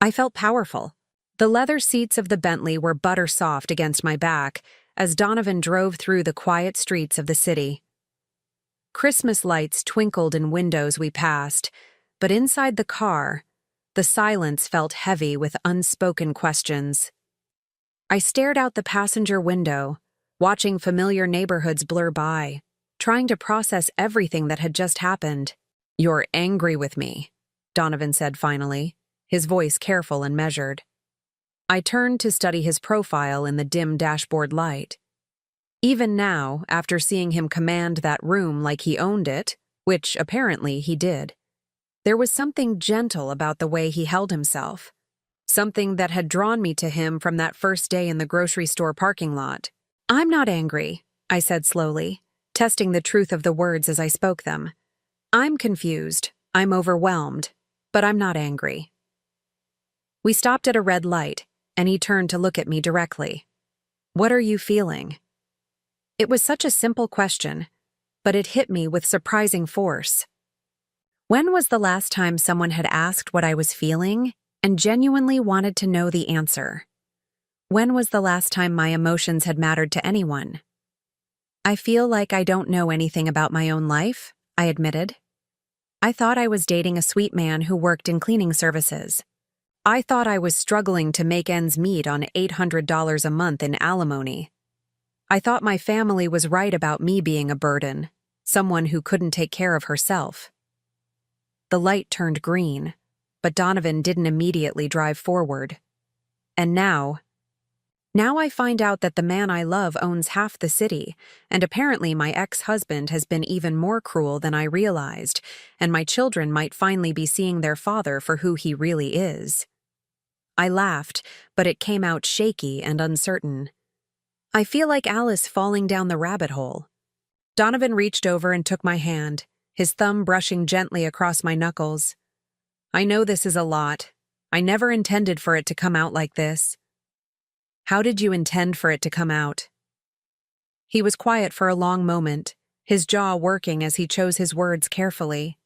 I felt powerful. The leather seats of the Bentley were butter soft against my back as Donovan drove through the quiet streets of the city. Christmas lights twinkled in windows we passed, but inside the car, the silence felt heavy with unspoken questions. I stared out the passenger window, watching familiar neighborhoods blur by, trying to process everything that had just happened. "You're angry with me," Donovan said finally, his voice careful and measured. I turned to study his profile in the dim dashboard light. Even now, after seeing him command that room like he owned it, which apparently he did, there was something gentle about the way he held himself, something that had drawn me to him from that first day in the grocery store parking lot. "I'm not angry," I said slowly, testing the truth of the words as I spoke them. "I'm confused, I'm overwhelmed, but I'm not angry." We stopped at a red light, and he turned to look at me directly. "What are you feeling?" It was such a simple question, but it hit me with surprising force. When was the last time someone had asked what I was feeling and genuinely wanted to know the answer? When was the last time my emotions had mattered to anyone? "I feel like I don't know anything about my own life," I admitted. I thought I was dating a sweet man who worked in cleaning services. I thought I was struggling to make ends meet on $800 a month in alimony. I thought my family was right about me being a burden, someone who couldn't take care of herself. The light turned green, but Donovan didn't immediately drive forward. And now I find out that the man I love owns half the city, and apparently my ex-husband has been even more cruel than I realized, and my children might finally be seeing their father for who he really is. I laughed, but it came out shaky and uncertain. "I feel like Alice falling down the rabbit hole." Donovan reached over and took my hand, his thumb brushing gently across my knuckles. "I know this is a lot. I never intended for it to come out like this." "How did you intend for it to come out?" He was quiet for a long moment, his jaw working as he chose his words carefully.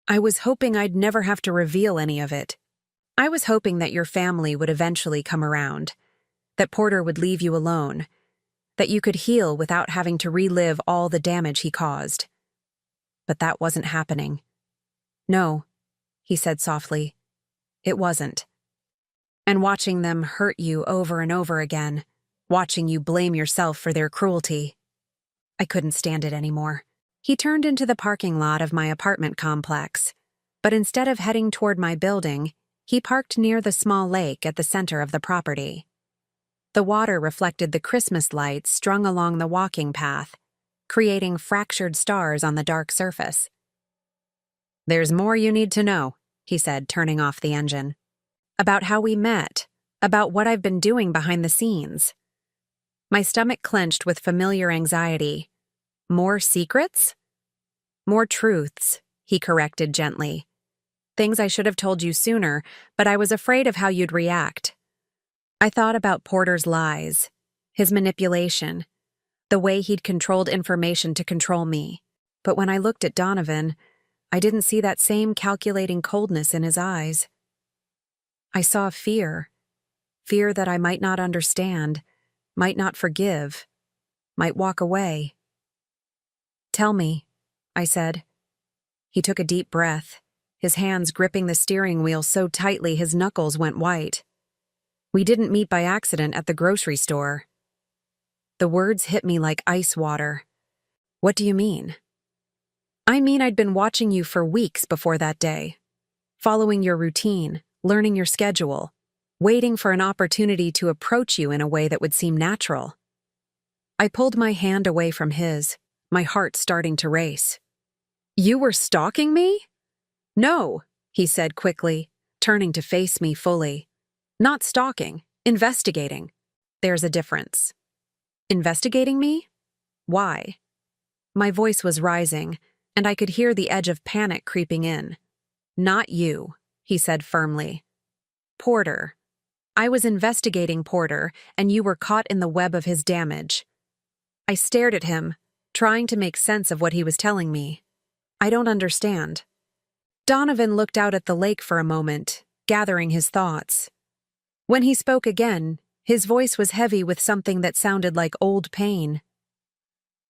"I was hoping I'd never have to reveal any of it. I was hoping that your family would eventually come around, that Porter would leave you alone, that you could heal without having to relive all the damage he caused. But that wasn't happening." "No," he said softly. "It wasn't. And watching them hurt you over and over again, watching you blame yourself for their cruelty, I couldn't stand it anymore." He turned into the parking lot of my apartment complex, but instead of heading toward my building, he parked near the small lake at the center of the property. The water reflected the Christmas lights strung along the walking path, creating fractured stars on the dark surface. "There's more you need to know," he said, turning off the engine. "About how we met, about what I've been doing behind the scenes." My stomach clenched with familiar anxiety. "More secrets?" "More truths," he corrected gently. "Things I should have told you sooner, but I was afraid of how you'd react." I thought about Porter's lies, his manipulation, the way he'd controlled information to control me. But when I looked at Donovan, I didn't see that same calculating coldness in his eyes. I saw fear that I might not understand, might not forgive, might walk away. "Tell me," I said. He took a deep breath, his hands gripping the steering wheel so tightly his knuckles went white. "We didn't meet by accident at the grocery store." The words hit me like ice water. "What do you mean?" "I mean I'd been watching you for weeks before that day, following your routine, learning your schedule, waiting for an opportunity to approach you in a way that would seem natural." I pulled my hand away from his, my heart starting to race. "You were stalking me?" "No," he said quickly, turning to face me fully. "Not stalking, investigating. There's a difference." "Investigating me? Why?" My voice was rising, and I could hear the edge of panic creeping in. "Not you," he said firmly. "Porter. I was investigating Porter, and you were caught in the web of his damage." I stared at him, trying to make sense of what he was telling me. "I don't understand." Donovan looked out at the lake for a moment, gathering his thoughts. When he spoke again, his voice was heavy with something that sounded like old pain.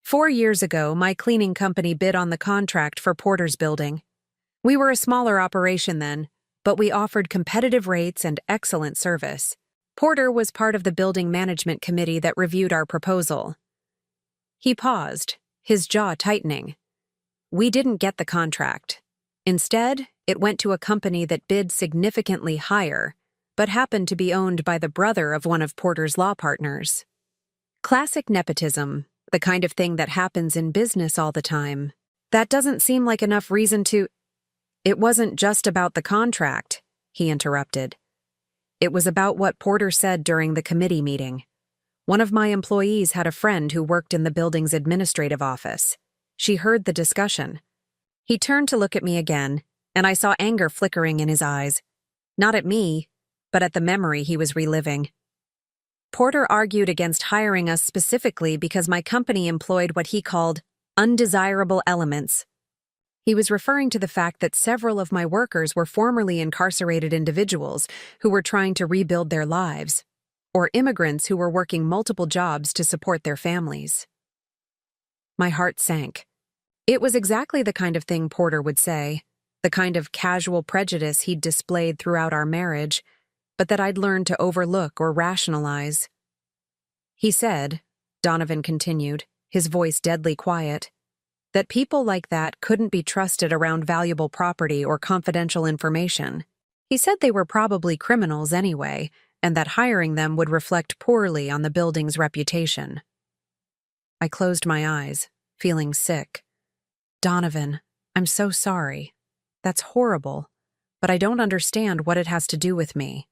4 years ago, my cleaning company bid on the contract for Porter's building. We were a smaller operation then, but we offered competitive rates and excellent service. Porter was part of the building management committee that reviewed our proposal. He paused, his jaw tightening. We didn't get the contract. Instead, it went to a company that bid significantly higher, but happened to be owned by the brother of one of Porter's law partners. Classic nepotism, the kind of thing that happens in business all the time. That doesn't seem like enough reason to— "It wasn't just about the contract," he interrupted. It was about what Porter said during the committee meeting. One of my employees had a friend who worked in the building's administrative office. She heard the discussion. He turned to look at me again, and I saw anger flickering in his eyes. Not at me, but at the memory he was reliving. Porter argued against hiring us specifically because my company employed what he called undesirable elements. He was referring to the fact that several of my workers were formerly incarcerated individuals who were trying to rebuild their lives, or immigrants who were working multiple jobs to support their families. My heart sank. It was exactly the kind of thing Porter would say, the kind of casual prejudice he'd displayed throughout our marriage, but that I'd learned to overlook or rationalize. He said, Donovan continued, his voice deadly quiet, that people like that couldn't be trusted around valuable property or confidential information. He said they were probably criminals anyway, and that hiring them would reflect poorly on the building's reputation. I closed my eyes, feeling sick. Donovan, I'm so sorry. That's horrible, but I don't understand what it has to do with me.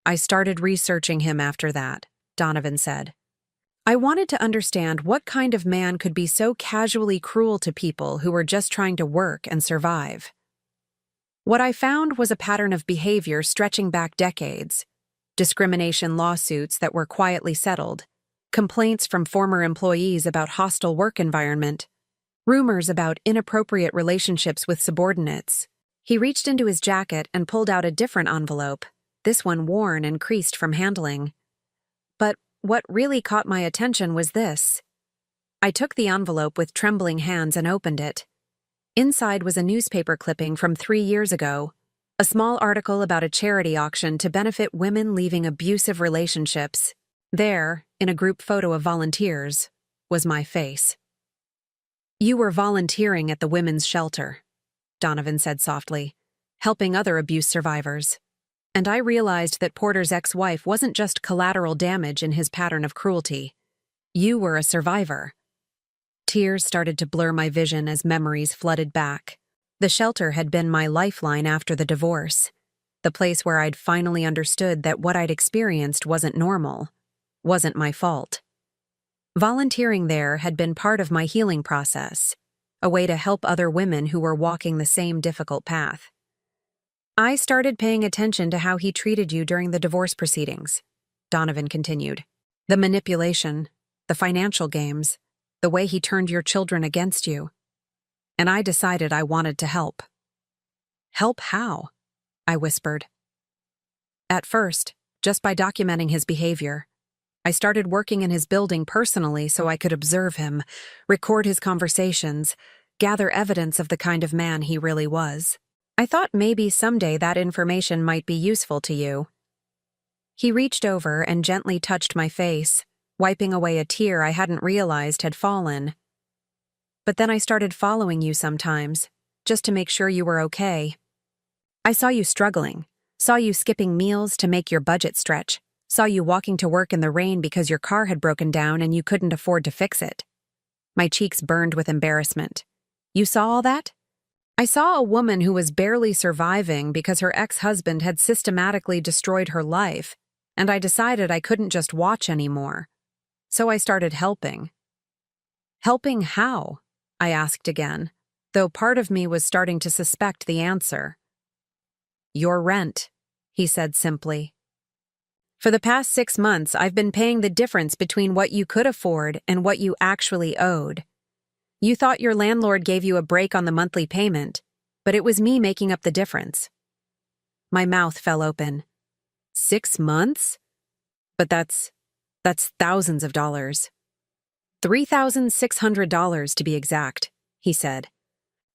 I started researching him after that, Donovan said. I wanted to understand what kind of man could be so casually cruel to people who were just trying to work and survive. What I found was a pattern of behavior stretching back decades, discrimination lawsuits that were quietly settled, complaints from former employees about hostile work environment, rumors about inappropriate relationships with subordinates. He reached into his jacket and pulled out a different envelope, this one worn and creased from handling. But what really caught my attention was this. I took the envelope with trembling hands and opened it. Inside was a newspaper clipping from 3 years ago, a small article about a charity auction to benefit women leaving abusive relationships. There, in a group photo of volunteers, was my face. You were volunteering at the women's shelter, Donovan said softly, helping other abuse survivors. And I realized that Porter's ex-wife wasn't just collateral damage in his pattern of cruelty. You were a survivor. Tears started to blur my vision as memories flooded back. The shelter had been my lifeline after the divorce, the place where I'd finally understood that what I'd experienced wasn't normal, wasn't my fault. Volunteering there had been part of my healing process, a way to help other women who were walking the same difficult path. I started paying attention to how he treated you during the divorce proceedings, Donovan continued. The manipulation, the financial games, the way he turned your children against you. And I decided I wanted to help. Help how? I whispered. At first, just by documenting his behavior. I started working in his building personally so I could observe him, record his conversations, gather evidence of the kind of man he really was. I thought maybe someday that information might be useful to you. He reached over and gently touched my face, wiping away a tear I hadn't realized had fallen. But then I started following you sometimes, just to make sure you were okay. I saw you struggling, saw you skipping meals to make your budget stretch, saw you walking to work in the rain because your car had broken down and you couldn't afford to fix it. My cheeks burned with embarrassment. You saw all that? I saw a woman who was barely surviving because her ex-husband had systematically destroyed her life, and I decided I couldn't just watch anymore. So I started helping. Helping how? I asked again, though part of me was starting to suspect the answer. Your rent, he said simply. For the past 6 months, I've been paying the difference between what you could afford and what you actually owed. You thought your landlord gave you a break on the monthly payment, but it was me making up the difference. My mouth fell open. 6 months? But that's thousands of dollars. $3,600 to be exact, he said.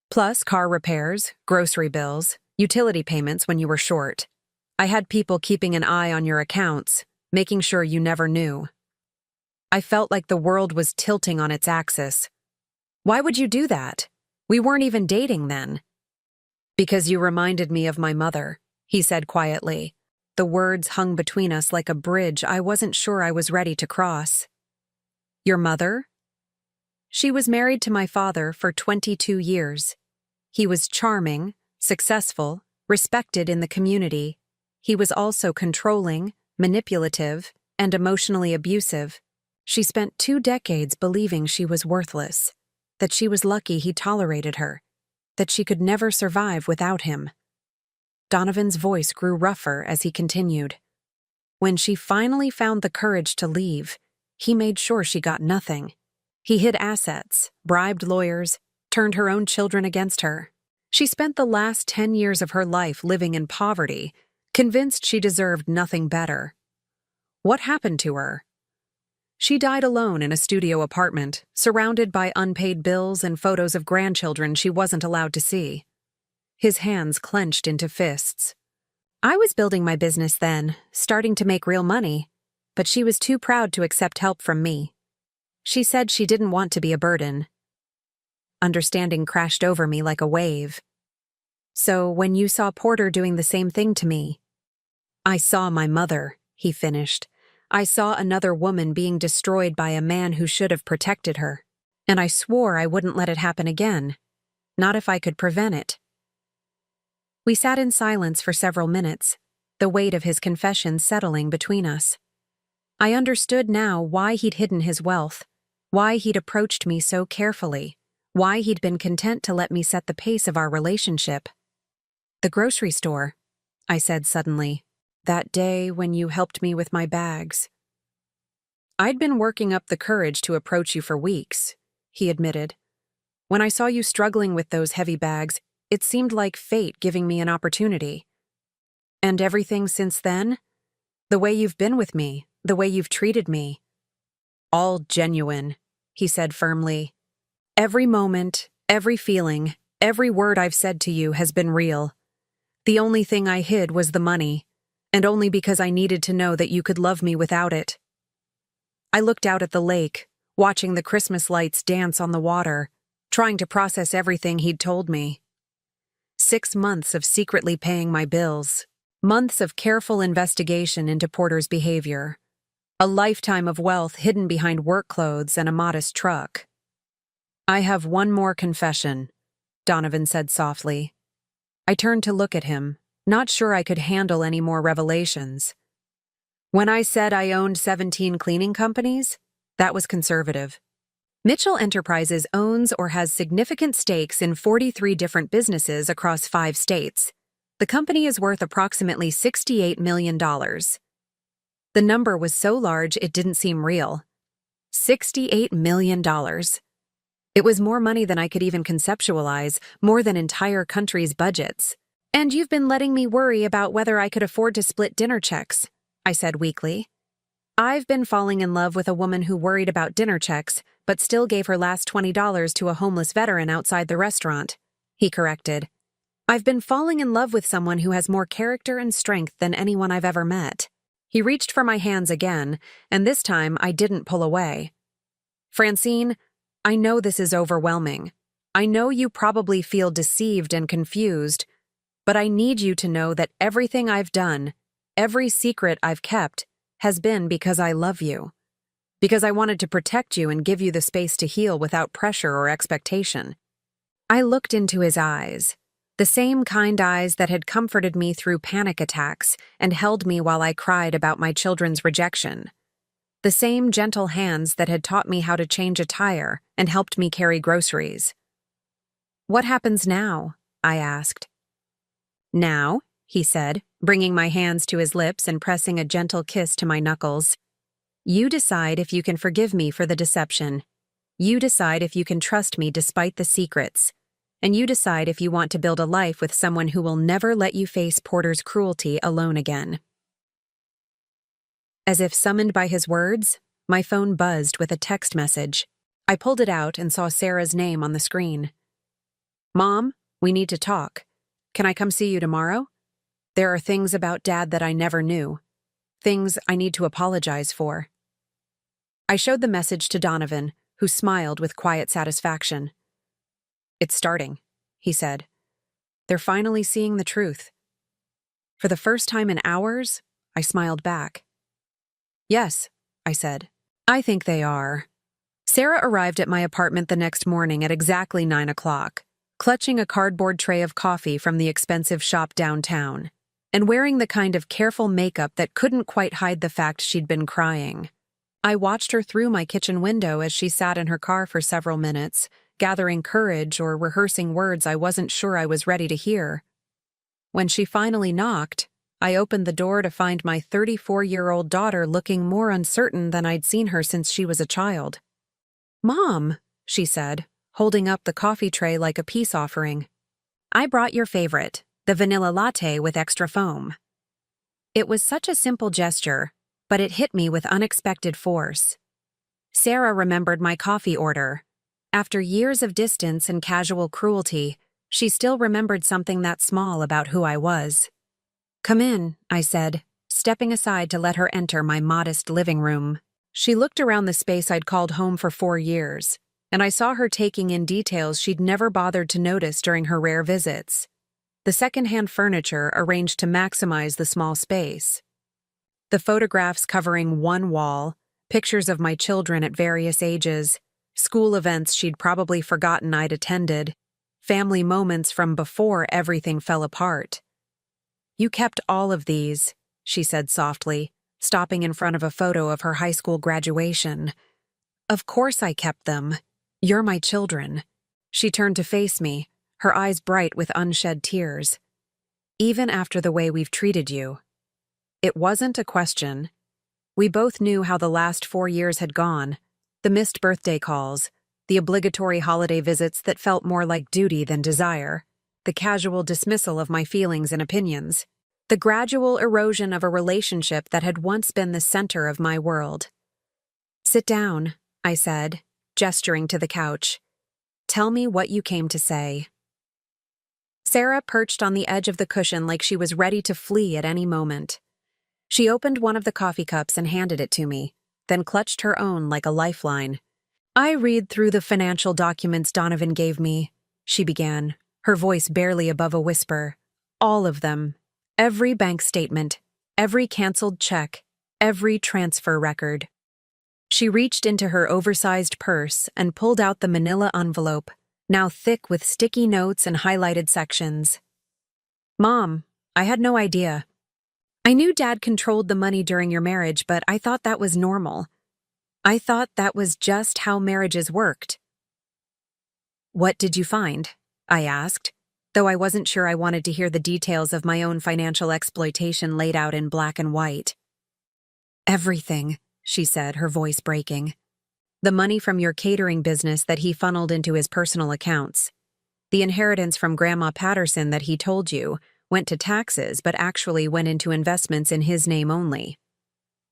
Plus car repairs, grocery bills, utility payments when you were short. I had people keeping an eye on your accounts, making sure you never knew. I felt like the world was tilting on its axis. Why would you do that? We weren't even dating then. Because you reminded me of my mother, he said quietly. The words hung between us like a bridge I wasn't sure I was ready to cross. Your mother? She was married to my father for 22 years. He was charming, successful, respected in the community. He was also controlling, manipulative, and emotionally abusive. She spent 2 decades believing she was worthless, that she was lucky he tolerated her, that she could never survive without him. Donovan's voice grew rougher as he continued. When she finally found the courage to leave, he made sure she got nothing. He hid assets, bribed lawyers, turned her own children against her. She spent the last 10 years of her life living in poverty, convinced she deserved nothing better. What happened to her? She died alone in a studio apartment, surrounded by unpaid bills and photos of grandchildren she wasn't allowed to see. His hands clenched into fists. I was building my business then, starting to make real money, but she was too proud to accept help from me. She said she didn't want to be a burden. Understanding crashed over me like a wave. So when you saw Porter doing the same thing to me, I saw my mother, he finished. I saw another woman being destroyed by a man who should have protected her, and I swore I wouldn't let it happen again, not if I could prevent it. We sat in silence for several minutes, the weight of his confession settling between us. I understood now why he'd hidden his wealth, why he'd approached me so carefully, why he'd been content to let me set the pace of our relationship. The grocery store, I said suddenly. That day when you helped me with my bags. I'd been working up the courage to approach you for weeks, he admitted. When I saw you struggling with those heavy bags, it seemed like fate giving me an opportunity. And everything since then? The way you've been with me, the way you've treated me. All genuine, he said firmly. Every moment, every feeling, every word I've said to you has been real. The only thing I hid was the money. And only because I needed to know that you could love me without it. I looked out at the lake, watching the Christmas lights dance on the water, trying to process everything he'd told me. 6 months of secretly paying my bills, months of careful investigation into Porter's behavior, a lifetime of wealth hidden behind work clothes and a modest truck. I have one more confession, Donovan said softly. I turned to look at him, not sure I could handle any more revelations. When I said I owned 17 cleaning companies, that was conservative. Mitchell Enterprises owns or has significant stakes in 43 different businesses across 5 states. The company is worth approximately $68 million. The number was so large it didn't seem real. $68 million. It was more money than I could even conceptualize, more than entire countries' budgets. And you've been letting me worry about whether I could afford to split dinner checks, I said weakly. I've been falling in love with a woman who worried about dinner checks, but still gave her last $20 to a homeless veteran outside the restaurant, he corrected. I've been falling in love with someone who has more character and strength than anyone I've ever met. He reached for my hands again, and this time I didn't pull away. Francine, I know this is overwhelming. I know you probably feel deceived and confused, but I need you to know that everything I've done, every secret I've kept, has been because I love you. Because I wanted to protect you and give you the space to heal without pressure or expectation. I looked into his eyes, the same kind eyes that had comforted me through panic attacks and held me while I cried about my children's rejection. The same gentle hands that had taught me how to change a tire and helped me carry groceries. What happens now? I asked. Now, he said, bringing my hands to his lips and pressing a gentle kiss to my knuckles. You decide if you can forgive me for the deception. You decide if you can trust me despite the secrets. And you decide if you want to build a life with someone who will never let you face Porter's cruelty alone again. As if summoned by his words, my phone buzzed with a text message. I pulled it out and saw Sarah's name on the screen. Mom, we need to talk. Can I come see you tomorrow? There are things about Dad that I never knew. Things I need to apologize for. I showed the message to Donovan, who smiled with quiet satisfaction. It's starting, he said. They're finally seeing the truth. For the first time in hours, I smiled back. Yes, I said. I think they are. Sarah arrived at my apartment the next morning at exactly 9 o'clock. Clutching a cardboard tray of coffee from the expensive shop downtown. and wearing the kind of careful makeup that couldn't quite hide the fact she'd been crying. I watched her through my kitchen window as she sat in her car for several minutes, gathering courage or rehearsing words I wasn't sure I was ready to hear. When she finally knocked, I opened the door to find my 34-year-old daughter looking more uncertain than I'd seen her since she was a child. "Mom," she said, holding up the coffee tray like a peace offering. "I brought your favorite, the vanilla latte with extra foam." It was such a simple gesture, but it hit me with unexpected force. Sarah remembered my coffee order. After years of distance and casual cruelty, she still remembered something that small about who I was. "Come in," I said, stepping aside to let her enter my modest living room. She looked around the space I'd called home for 4 years, and I saw her taking in details she'd never bothered to notice during her rare visits. The secondhand furniture arranged to maximize the small space. The photographs covering one wall, pictures of my children at various ages, school events she'd probably forgotten I'd attended, family moments from before everything fell apart. "You kept all of these," she said softly, stopping in front of a photo of her high school graduation. "Of course I kept them. You're my children." She turned to face me, her eyes bright with unshed tears. "Even after the way we've treated you." It wasn't a question. We both knew how the last 4 years had gone. The missed birthday calls, the obligatory holiday visits that felt more like duty than desire, the casual dismissal of my feelings and opinions, the gradual erosion of a relationship that had once been the center of my world. "Sit down," I said, gesturing to the couch. "Tell me what you came to say." Sarah perched on the edge of the cushion like she was ready to flee at any moment. She opened one of the coffee cups and handed it to me, then clutched her own like a lifeline. "I read through the financial documents Donovan gave me," she began, her voice barely above a whisper. "All of them. Every bank statement, every canceled check, every transfer record." She reached into her oversized purse and pulled out the manila envelope, now thick with sticky notes and highlighted sections. "Mom, I had no idea. I knew Dad controlled the money during your marriage, but I thought that was normal. I thought that was just how marriages worked." "What did you find?" I asked, though I wasn't sure I wanted to hear the details of my own financial exploitation laid out in black and white. "Everything," she said, her voice breaking. "The money from your catering business that he funneled into his personal accounts. The inheritance from Grandma Patterson that he told you went to taxes but actually went into investments in his name only.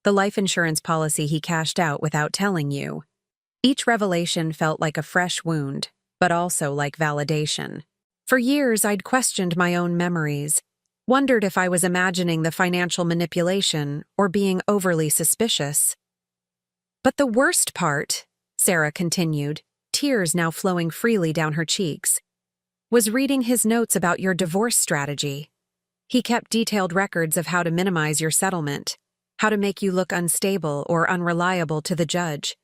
The life insurance policy he cashed out without telling you." Each revelation felt like a fresh wound, but also like validation. For years, I'd questioned my own memories, wondered if I was imagining the financial manipulation or being overly suspicious. "But the worst part," Sarah continued, tears now flowing freely down her cheeks, "was reading his notes about your divorce strategy. He kept detailed records of how to minimize your settlement, how to make you look unstable or unreliable to the judge."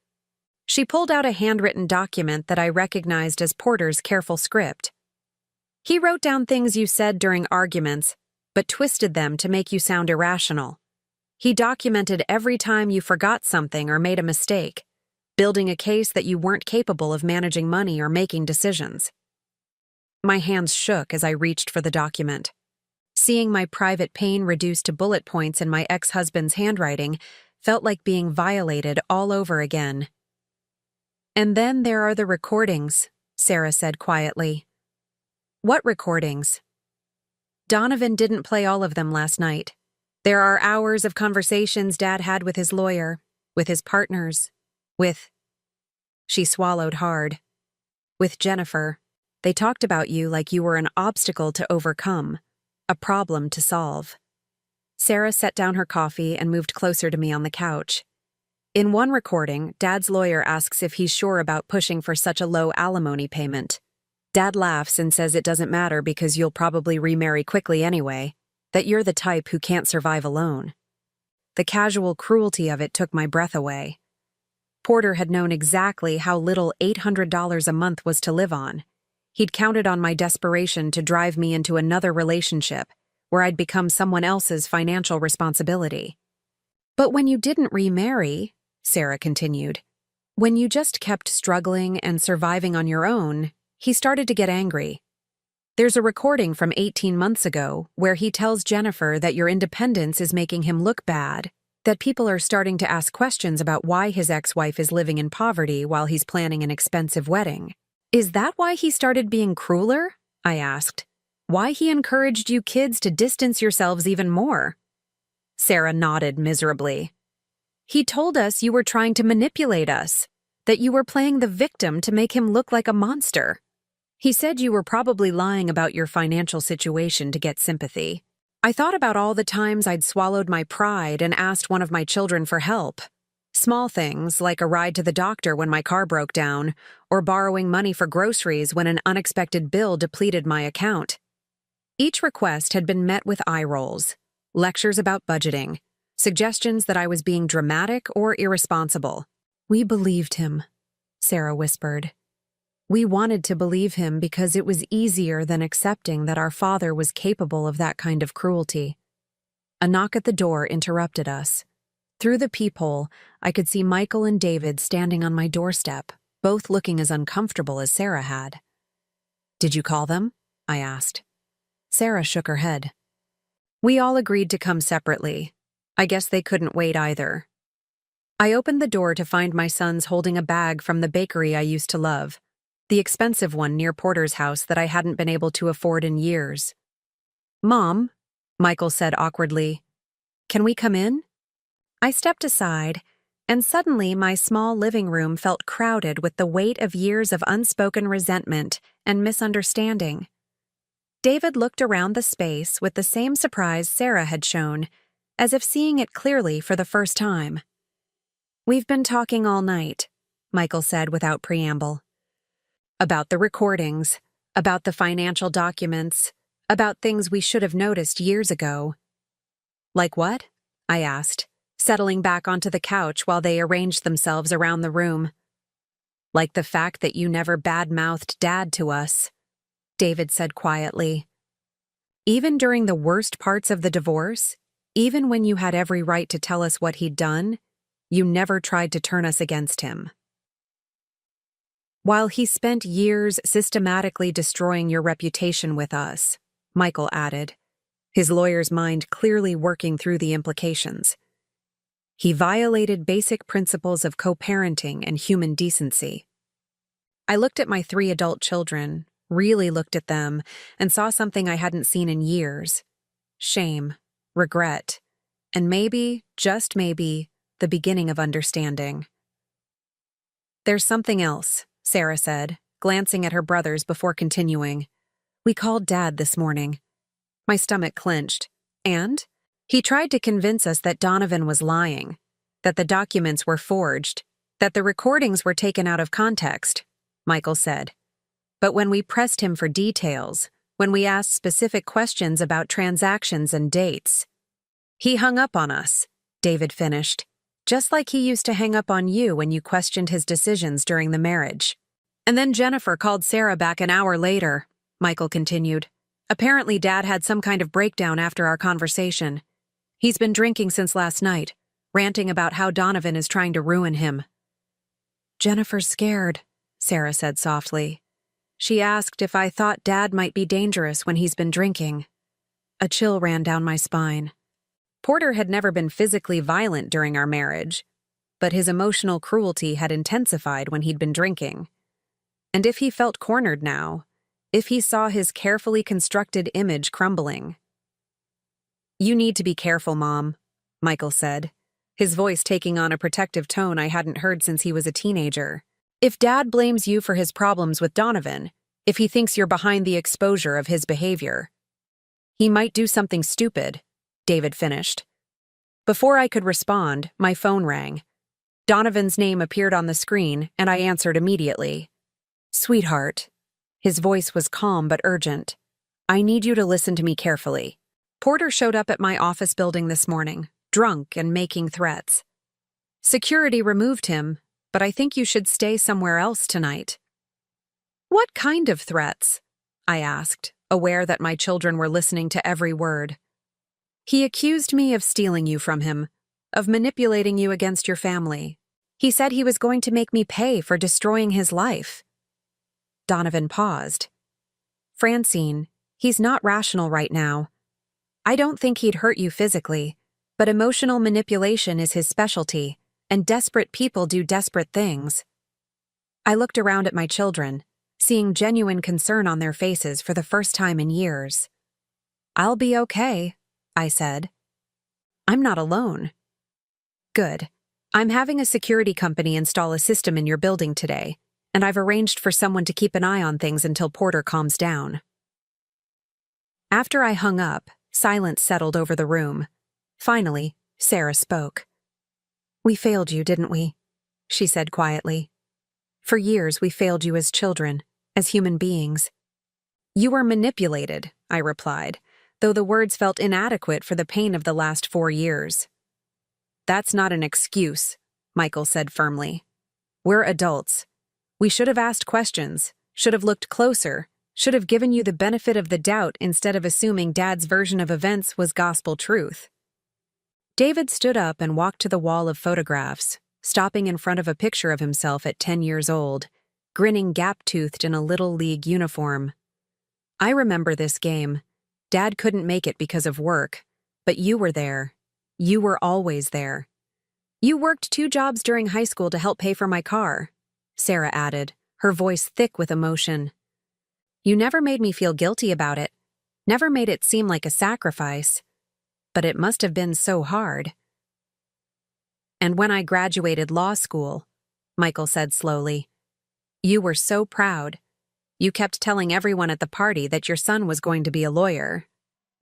She pulled out a handwritten document that I recognized as Porter's careful script. "He wrote down things you said during arguments, but twisted them to make you sound irrational. He documented every time you forgot something or made a mistake, building a case that you weren't capable of managing money or making decisions." My hands shook as I reached for the document. Seeing my private pain reduced to bullet points in my ex-husband's handwriting felt like being violated all over again. "And then there are the recordings," Sarah said quietly. "What recordings?" "Donovan didn't play all of them last night. There are hours of conversations Dad had with his lawyer, with his partners, with—" She swallowed hard. "With Jennifer. They talked about you like you were an obstacle to overcome, a problem to solve." Sarah set down her coffee and moved closer to me on the couch. "In one recording, Dad's lawyer asks if he's sure about pushing for such a low alimony payment. Dad laughs and says it doesn't matter because you'll probably remarry quickly anyway, that you're the type who can't survive alone." The casual cruelty of it took my breath away. Porter had known exactly how little $800 a month was to live on. He'd counted on my desperation to drive me into another relationship, where I'd become someone else's financial responsibility. But when you didn't remarry, Sarah continued, when you just kept struggling and surviving on your own, he started to get angry. There's a recording from 18 months ago where he tells Jennifer that your independence is making him look bad, that people are starting to ask questions about why his ex-wife is living in poverty while he's planning an expensive wedding. Is that why he started being crueler? I asked. Why he encouraged you kids to distance yourselves even more? Sarah nodded miserably. He told us you were trying to manipulate us, that you were playing the victim to make him look like a monster. He said you were probably lying about your financial situation to get sympathy. I thought about all the times I'd swallowed my pride and asked one of my children for help. Small things like a ride to the doctor when my car broke down, or borrowing money for groceries when an unexpected bill depleted my account. Each request had been met with eye rolls, lectures about budgeting, suggestions that I was being dramatic or irresponsible. We believed him, Sarah whispered. We wanted to believe him because it was easier than accepting that our father was capable of that kind of cruelty. A knock at the door interrupted us. Through the peephole, I could see Michael and David standing on my doorstep, both looking as uncomfortable as Sarah had. Did you call them? I asked. Sarah shook her head. We all agreed to come separately. I guess they couldn't wait either. I opened the door to find my sons holding a bag from the bakery I used to love, the expensive one near Porter's house that I hadn't been able to afford in years. Mom, Michael said awkwardly, can we come in? I stepped aside, and suddenly my small living room felt crowded with the weight of years of unspoken resentment and misunderstanding. David looked around the space with the same surprise Sarah had shown, as if seeing it clearly for the first time. We've been talking all night, Michael said without preamble. About the recordings, about the financial documents, about things we should have noticed years ago. Like what? I asked, settling back onto the couch while they arranged themselves around the room. Like the fact that you never bad-mouthed Dad to us, David said quietly. Even during the worst parts of the divorce, even when you had every right to tell us what he'd done, you never tried to turn us against him. While he spent years systematically destroying your reputation with us, Michael added, his lawyer's mind clearly working through the implications. He violated basic principles of co-parenting and human decency. I looked at my 3 adult children, really looked at them, and saw something I hadn't seen in years. Shame, regret, and maybe, just maybe, the beginning of understanding. There's something else, Sarah said, glancing at her brothers before continuing. We called Dad this morning. My stomach clenched. And? He tried to convince us that Donovan was lying, that the documents were forged, that the recordings were taken out of context, Michael said. But when we pressed him for details, when we asked specific questions about transactions and dates, he hung up on us, David finished, just like he used to hang up on you when you questioned his decisions during the marriage. And then Jennifer called Sarah back an hour later, Michael continued. Apparently Dad had some kind of breakdown after our conversation. He's been drinking since last night, ranting about how Donovan is trying to ruin him. Jennifer's scared, Sarah said softly. She asked if I thought Dad might be dangerous when he's been drinking. A chill ran down my spine. Porter had never been physically violent during our marriage, but his emotional cruelty had intensified when he'd been drinking. And if he felt cornered now, if he saw his carefully constructed image crumbling. You need to be careful, Mom, Michael said, his voice taking on a protective tone I hadn't heard since he was a teenager. If Dad blames you for his problems with Donovan, if he thinks you're behind the exposure of his behavior, he might do something stupid, David finished. Before I could respond, my phone rang. Donovan's name appeared on the screen, and I answered immediately. Sweetheart. His voice was calm but urgent. I need you to listen to me carefully. Porter showed up at my office building this morning, drunk and making threats. Security removed him, but I think you should stay somewhere else tonight. What kind of threats? I asked, aware that my children were listening to every word. He accused me of stealing you from him, of manipulating you against your family. He said he was going to make me pay for destroying his life. Donovan paused. Francine, he's not rational right now. I don't think he'd hurt you physically, but emotional manipulation is his specialty, and desperate people do desperate things. I looked around at my children, seeing genuine concern on their faces for the first time in years. I'll be okay, I said. I'm not alone. Good. I'm having a security company install a system in your building today, and I've arranged for someone to keep an eye on things until Porter calms down. After I hung up, silence settled over the room. Finally, Sarah spoke. We failed you, didn't we? She said quietly. For years, we failed you as children, as human beings. You were manipulated, I replied, though the words felt inadequate for the pain of the last 4 years. That's not an excuse, Michael said firmly. We're adults. We should have asked questions, should have looked closer, should have given you the benefit of the doubt instead of assuming Dad's version of events was gospel truth. David stood up and walked to the wall of photographs, stopping in front of a picture of himself at 10 years old, grinning gap-toothed in a Little League uniform. I remember this game. Dad couldn't make it because of work, but you were there. You were always there. You worked 2 jobs during high school to help pay for my car, Sarah added, her voice thick with emotion. You never made me feel guilty about it, never made it seem like a sacrifice, but it must have been so hard. And when I graduated law school, Michael said slowly, you were so proud. You kept telling everyone at the party that your son was going to be a lawyer.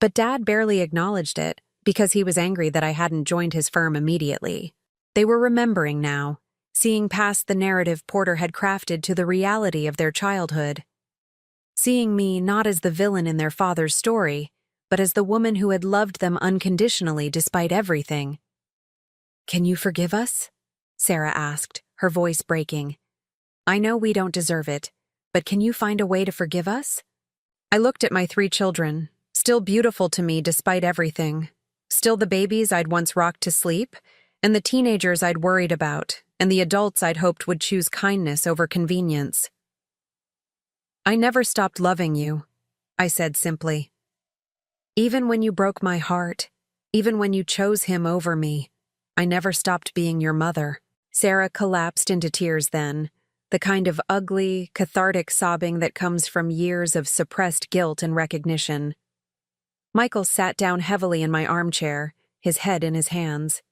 But Dad barely acknowledged it because he was angry that I hadn't joined his firm immediately. They were remembering now, seeing past the narrative Porter had crafted to the reality of their childhood. Seeing me not as the villain in their father's story, but as the woman who had loved them unconditionally despite everything. Can you forgive us? Sarah asked, her voice breaking. I know we don't deserve it, but can you find a way to forgive us? I looked at my 3 children, still beautiful to me despite everything, still the babies I'd once rocked to sleep, and the teenagers I'd worried about, and the adults I'd hoped would choose kindness over convenience. I never stopped loving you, I said simply. Even when you broke my heart, even when you chose him over me, I never stopped being your mother. Sarah collapsed into tears then, the kind of ugly, cathartic sobbing that comes from years of suppressed guilt and recognition. Michael sat down heavily in my armchair, his head in his hands.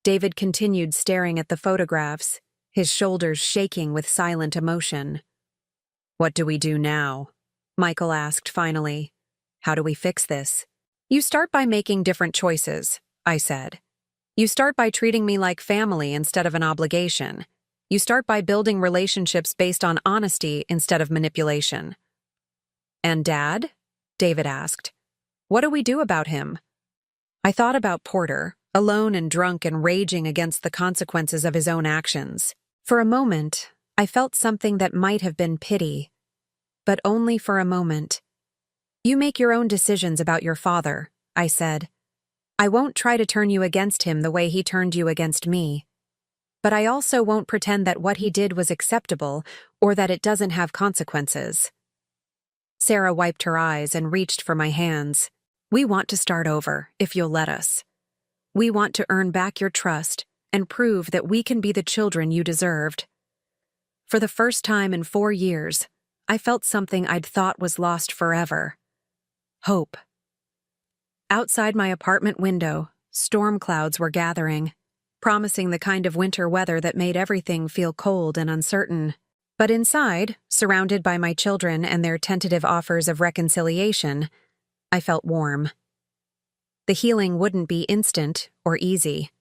David continued staring at the photographs, his shoulders shaking with silent emotion. What do we do now? Michael asked finally. How do we fix this? You start by making different choices, I said. You start by treating me like family instead of an obligation. You start by building relationships based on honesty instead of manipulation. And Dad? David asked. What do we do about him? I thought about Porter, alone and drunk and raging against the consequences of his own actions. For a moment, I felt something that might have been pity, but only for a moment. You make your own decisions about your father, I said. I won't try to turn you against him the way he turned you against me. But I also won't pretend that what he did was acceptable or that it doesn't have consequences. Sarah wiped her eyes and reached for my hands. We want to start over, if you'll let us. We want to earn back your trust and prove that we can be the children you deserved. For the first time in 4 years, I felt something I'd thought was lost forever. Hope. Outside my apartment window, storm clouds were gathering, promising the kind of winter weather that made everything feel cold and uncertain. But inside, surrounded by my children and their tentative offers of reconciliation, I felt warm. The healing wouldn't be instant or easy.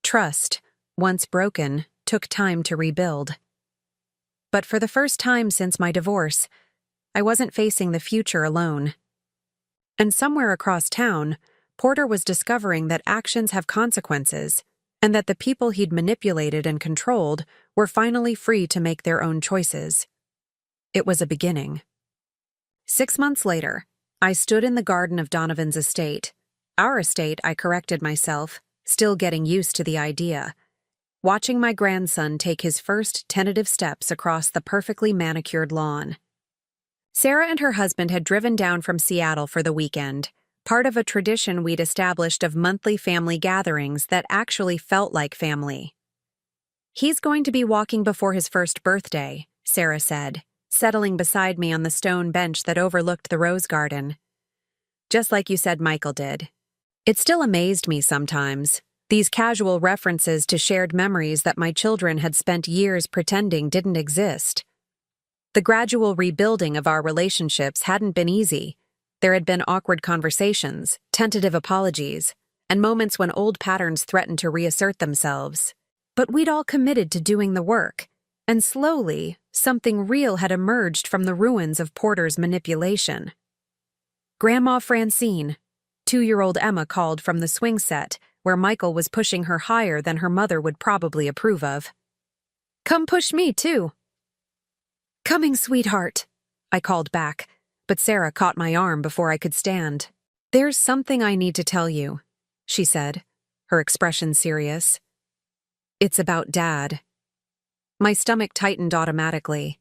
Trust, once broken, took time to rebuild. But for the first time since my divorce, I wasn't facing the future alone. And somewhere across town, Porter was discovering that actions have consequences, and that the people he'd manipulated and controlled were finally free to make their own choices. It was a beginning. 6 months later, I stood in the garden of Donovan's estate. Our estate, I corrected myself, still getting used to the idea. Watching my grandson take his first tentative steps across the perfectly manicured lawn. Sarah and her husband had driven down from Seattle for the weekend, part of a tradition we'd established of monthly family gatherings that actually felt like family. "He's going to be walking before his first birthday," Sarah said, settling beside me on the stone bench that overlooked the rose garden. "Just like you said Michael did." It still amazed me sometimes, these casual references to shared memories that my children had spent years pretending didn't exist. The gradual rebuilding of our relationships hadn't been easy. There had been awkward conversations, tentative apologies, and moments when old patterns threatened to reassert themselves. But we'd all committed to doing the work, and slowly, something real had emerged from the ruins of Porter's manipulation. "Grandma Francine," 2-year-old Emma called from the swing set, where Michael was pushing her higher than her mother would probably approve of. "Come push me, too." "Coming, sweetheart," I called back, but Sarah caught my arm before I could stand. "There's something I need to tell you," she said, her expression serious. "It's about Dad." My stomach tightened automatically.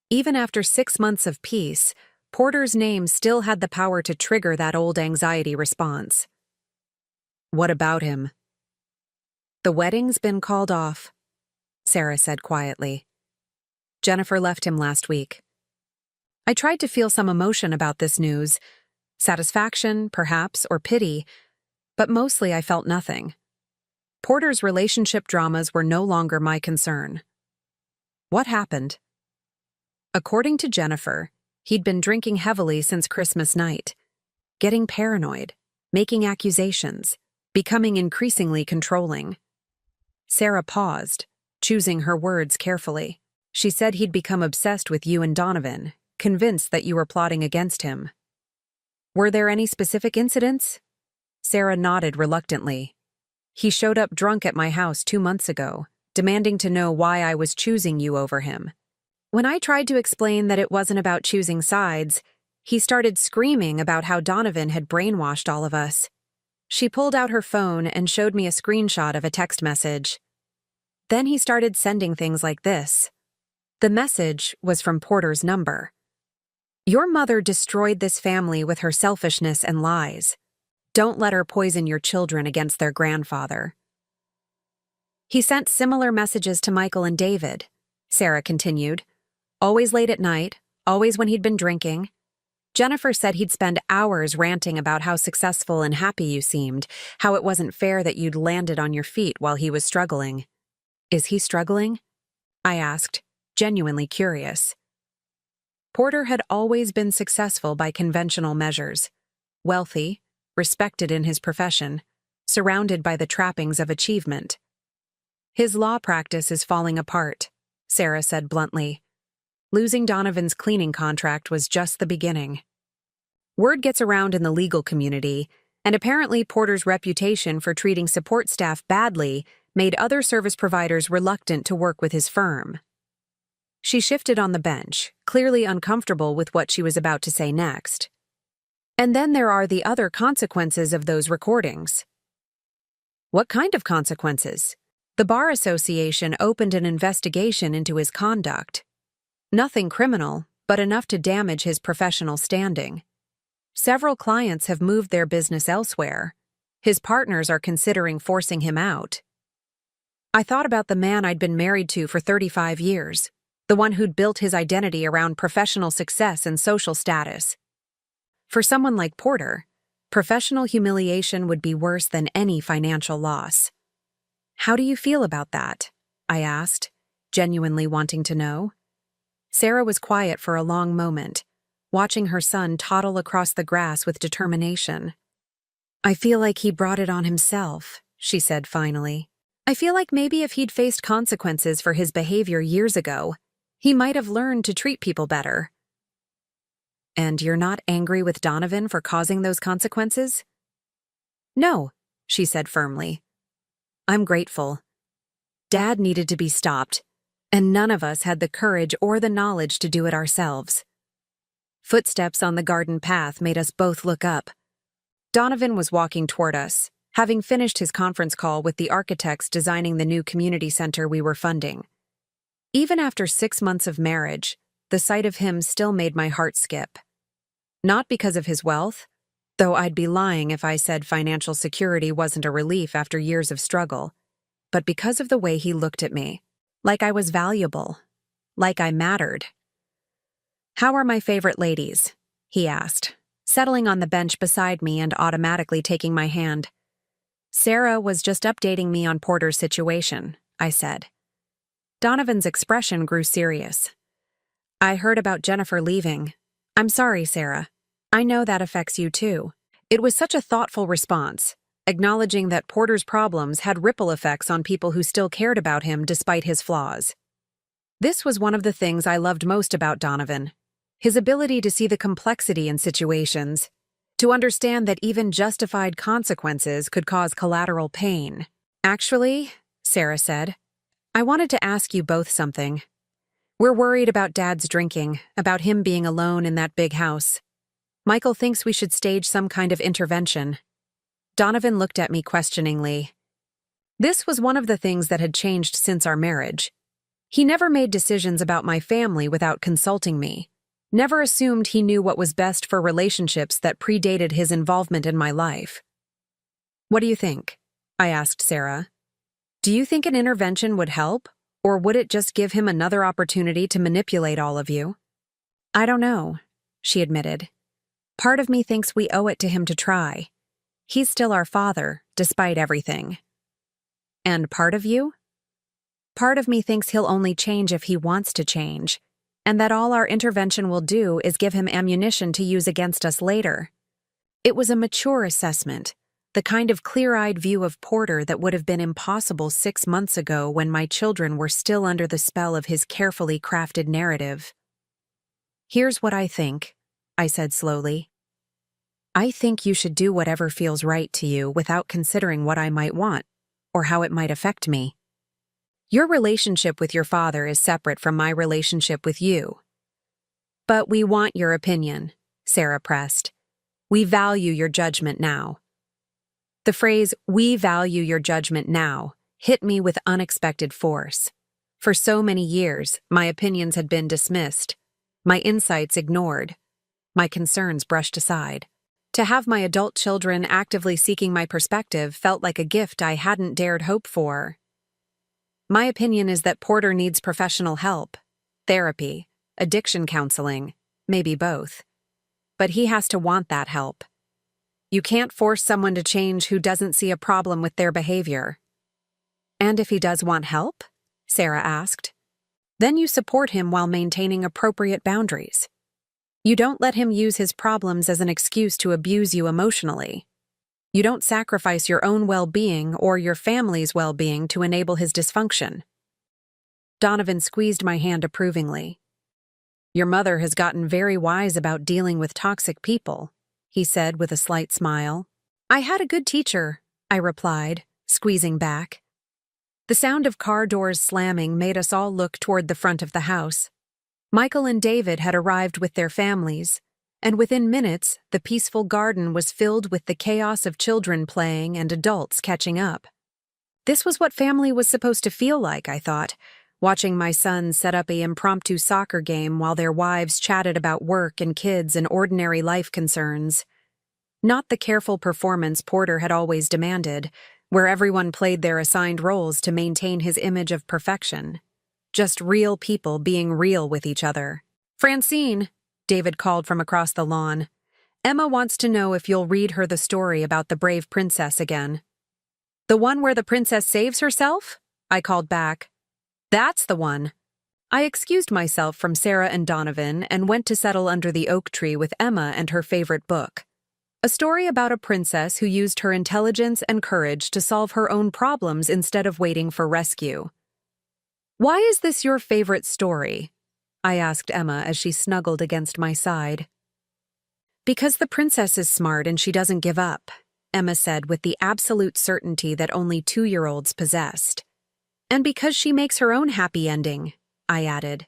Even after 6 months of peace, Porter's name still had the power to trigger that old anxiety response. "What about him?" "The wedding's been called off," Sarah said quietly. "Jennifer left him last week." I tried to feel some emotion about this news, satisfaction, perhaps, or pity, but mostly I felt nothing. Porter's relationship dramas were no longer my concern. What happened? According to Jennifer, he'd been drinking heavily since Christmas night, getting paranoid, making accusations, becoming increasingly controlling. Sarah paused, choosing her words carefully. "She said he'd become obsessed with you and Donovan, convinced that you were plotting against him." "Were there any specific incidents?" Sarah nodded reluctantly. "He showed up drunk at my house 2 months ago, demanding to know why I was choosing you over him. When I tried to explain that it wasn't about choosing sides, he started screaming about how Donovan had brainwashed all of us." She pulled out her phone and showed me a screenshot of a text message. Then he started sending things like this. The message was from Porter's number. "Your mother destroyed this family with her selfishness and lies. Don't let her poison your children against their grandfather." He sent similar messages to Michael and David, Sarah continued. "Always late at night, always when he'd been drinking. Jennifer said he'd spend hours ranting about how successful and happy you seemed, how it wasn't fair that you'd landed on your feet while he was struggling." "Is he struggling?" I asked, genuinely curious. Porter had always been successful by conventional measures. Wealthy, respected in his profession, surrounded by the trappings of achievement. "His law practice is falling apart," Sarah said bluntly. "Losing Donovan's cleaning contract was just the beginning." Word gets around in the legal community, and apparently Porter's reputation for treating support staff badly made other service providers reluctant to work with his firm. She shifted on the bench, clearly uncomfortable with what she was about to say next. "And then there are the other consequences of those recordings." "What kind of consequences?" "The Bar Association opened an investigation into his conduct. Nothing criminal, but enough to damage his professional standing. Several clients have moved their business elsewhere. His partners are considering forcing him out." I thought about the man I'd been married to for 35 years, the one who'd built his identity around professional success and social status. For someone like Porter, professional humiliation would be worse than any financial loss. "How do you feel about that?" I asked, genuinely wanting to know. Sarah was quiet for a long moment, watching her son toddle across the grass with determination. "I feel like he brought it on himself," she said finally. "I feel like maybe if he'd faced consequences for his behavior years ago, he might have learned to treat people better." "And you're not angry with Donovan for causing those consequences?" "No," she said firmly. "I'm grateful. Dad needed to be stopped, and none of us had the courage or the knowledge to do it ourselves. Footsteps on the garden path made us both look up. Donovan was walking toward us, having finished his conference call with the architects designing the new community center we were funding. Even after 6 months of marriage, the sight of him still made my heart skip. Not because of his wealth, though I'd be lying if I said financial security wasn't a relief after years of struggle, but because of the way he looked at me, like I was valuable, like I mattered. "How are my favorite ladies?" he asked, settling on the bench beside me and automatically taking my hand. "Sarah was just updating me on Porter's situation," I said. Donovan's expression grew serious. "I heard about Jennifer leaving. I'm sorry, Sarah. I know that affects you too." It was such a thoughtful response, acknowledging that Porter's problems had ripple effects on people who still cared about him despite his flaws. This was one of the things I loved most about Donovan, his ability to see the complexity in situations, to understand that even justified consequences could cause collateral pain. "Actually," Sarah said, "I wanted to ask you both something. We're worried about Dad's drinking, about him being alone in that big house. Michael thinks we should stage some kind of intervention." Donovan looked at me questioningly. This was one of the things that had changed since our marriage. He never made decisions about my family without consulting me, never assumed he knew what was best for relationships that predated his involvement in my life. "What do you think?" I asked Sarah. "Do you think an intervention would help, or would it just give him another opportunity to manipulate all of you?" "I don't know," she admitted. "Part of me thinks we owe it to him to try. He's still our father, despite everything." "And part of you?" "Part of me thinks he'll only change if he wants to change, and that all our intervention will do is give him ammunition to use against us later." It was a mature assessment, the kind of clear-eyed view of Porter that would have been impossible 6 months ago when my children were still under the spell of his carefully crafted narrative. "Here's what I think," I said slowly. "I think you should do whatever feels right to you without considering what I might want, or how it might affect me. Your relationship with your father is separate from my relationship with you." "But we want your opinion," Sarah pressed. "We value your judgment now." The phrase, "we value your judgment now," hit me with unexpected force. For so many years, my opinions had been dismissed, my insights ignored, my concerns brushed aside. To have my adult children actively seeking my perspective felt like a gift I hadn't dared hope for. "My opinion is that Porter needs professional help, therapy, addiction counseling, maybe both. But he has to want that help. You can't force someone to change who doesn't see a problem with their behavior." "And if he does want help?" Sarah asked. "Then you support him while maintaining appropriate boundaries. You don't let him use his problems as an excuse to abuse you emotionally. You don't sacrifice your own well-being or your family's well-being to enable his dysfunction." Donovan squeezed my hand approvingly. "Your mother has gotten very wise about dealing with toxic people," he said with a slight smile. "I had a good teacher," I replied, squeezing back. The sound of car doors slamming made us all look toward the front of the house. Michael and David had arrived with their families, and within minutes, the peaceful garden was filled with the chaos of children playing and adults catching up. This was what family was supposed to feel like, I thought, watching my sons set up an impromptu soccer game while their wives chatted about work and kids and ordinary life concerns. Not the careful performance Porter had always demanded, where everyone played their assigned roles to maintain his image of perfection. Just real people being real with each other. "Francine," David called from across the lawn. "Emma wants to know if you'll read her the story about the brave princess again." "The one where the princess saves herself?" I called back. "That's the one." I excused myself from Sarah and Donovan and went to settle under the oak tree with Emma and her favorite book. A story about a princess who used her intelligence and courage to solve her own problems instead of waiting for rescue. "Why is this your favorite story?" I asked Emma as she snuggled against my side. "Because the princess is smart and she doesn't give up," Emma said with the absolute certainty that only 2-year-olds possessed. "And because she makes her own happy ending," I added.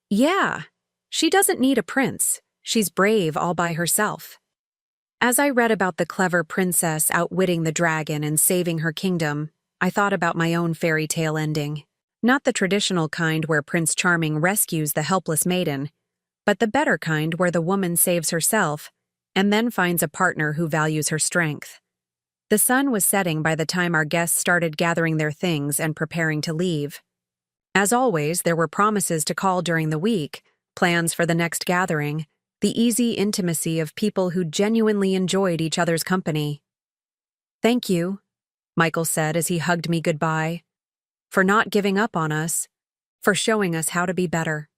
"Yeah, she doesn't need a prince. She's brave all by herself." As I read about the clever princess outwitting the dragon and saving her kingdom, I thought about my own fairy tale ending. Not the traditional kind where Prince Charming rescues the helpless maiden, but the better kind where the woman saves herself and then finds a partner who values her strength. The sun was setting by the time our guests started gathering their things and preparing to leave. As always, there were promises to call during the week, plans for the next gathering, the easy intimacy of people who genuinely enjoyed each other's company. "Thank you," Michael said as he hugged me goodbye, "for not giving up on us, for showing us how to be better."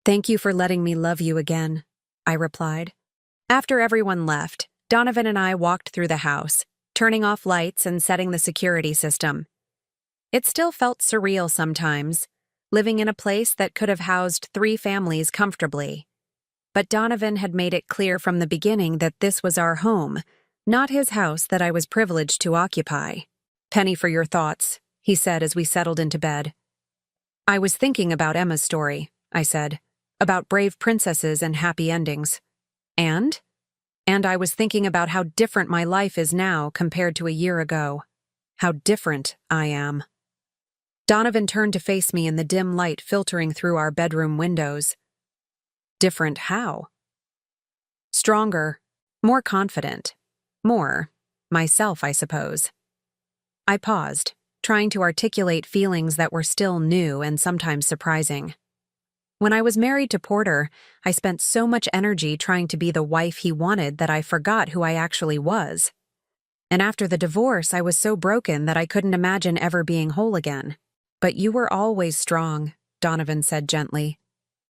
"Thank you for letting me love you again," I replied. After everyone left, Donovan and I walked through the house, turning off lights and setting the security system. It still felt surreal sometimes, living in a place that could have housed 3 families comfortably. But Donovan had made it clear from the beginning that this was our home, not his house that I was privileged to occupy. "Penny for your thoughts," he said as we settled into bed. "I was thinking about Emma's story," I said, "about brave princesses and happy endings. And I was thinking about how different my life is now compared to a year ago. How different I am." Donovan turned to face me in the dim light filtering through our bedroom windows. "Different how?" "Stronger, more confident, more myself, I suppose." I paused, trying to articulate feelings that were still new and sometimes surprising. When I was married to Porter, I spent so much energy trying to be the wife he wanted that I forgot who I actually was. And after the divorce, I was so broken that I couldn't imagine ever being whole again. "But you were always strong," Donovan said gently.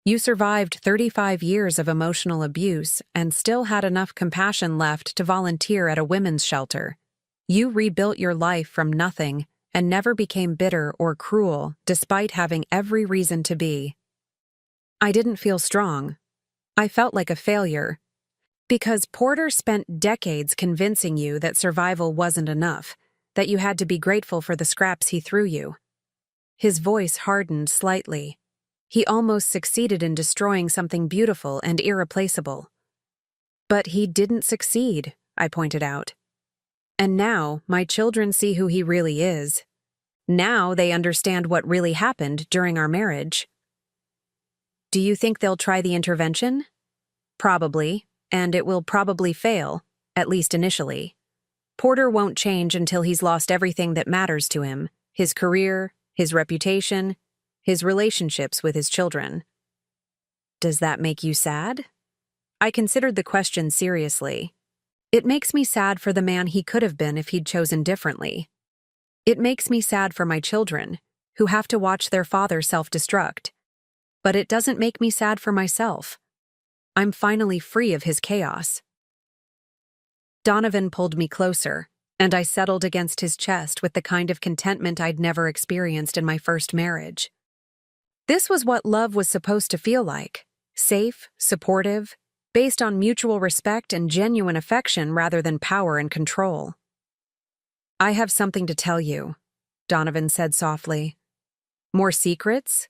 "You survived 35 years of emotional abuse and still had enough compassion left to volunteer at a women's shelter. You rebuilt your life from nothing and never became bitter or cruel despite having every reason to be." I didn't feel strong. I felt like a failure. Because Porter spent decades convincing you that survival wasn't enough, that you had to be grateful for the scraps he threw you. His voice hardened slightly. He almost succeeded in destroying something beautiful and irreplaceable. "But he didn't succeed," I pointed out. "And now my children see who he really is. Now they understand what really happened during our marriage." "Do you think they'll try the intervention?" "Probably, and it will probably fail, at least initially. Porter won't change until he's lost everything that matters to him, his career, his reputation, his relationships with his children." "Does that make you sad?" I considered the question seriously. "It makes me sad for the man he could have been if he'd chosen differently. It makes me sad for my children, who have to watch their father self-destruct. But it doesn't make me sad for myself. I'm finally free of his chaos." Donovan pulled me closer, and I settled against his chest with the kind of contentment I'd never experienced in my first marriage. This was what love was supposed to feel like: safe, supportive, based on mutual respect and genuine affection rather than power and control. "I have something to tell you," Donovan said softly. "More secrets?"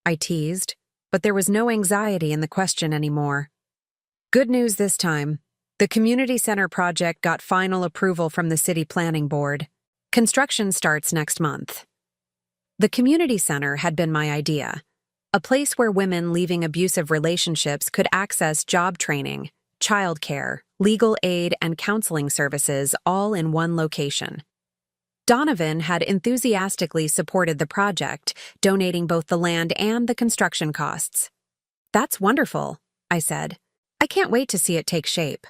I teased, but there was no anxiety in the question anymore. "Good news this time. The community center project got final approval from the city planning board. Construction starts next month." The community center had been my idea, a place where women leaving abusive relationships could access job training, childcare, legal aid, and counseling services all in one location. Donovan had enthusiastically supported the project, donating both the land and the construction costs. "That's wonderful," I said. "I can't wait to see it take shape."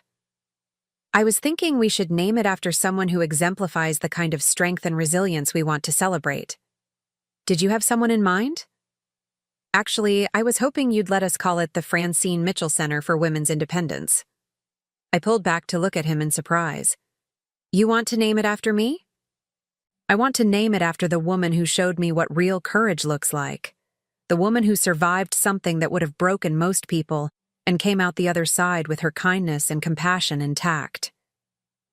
I was thinking we should name it after someone who exemplifies the kind of strength and resilience we want to celebrate. Did you have someone in mind? "Actually, I was hoping you'd let us call it the Francine Mitchell Center for Women's Independence." I pulled back to look at him in surprise. "You want to name it after me?" "I want to name it after the woman who showed me what real courage looks like. The woman who survived something that would have broken most people and came out the other side with her kindness and compassion intact."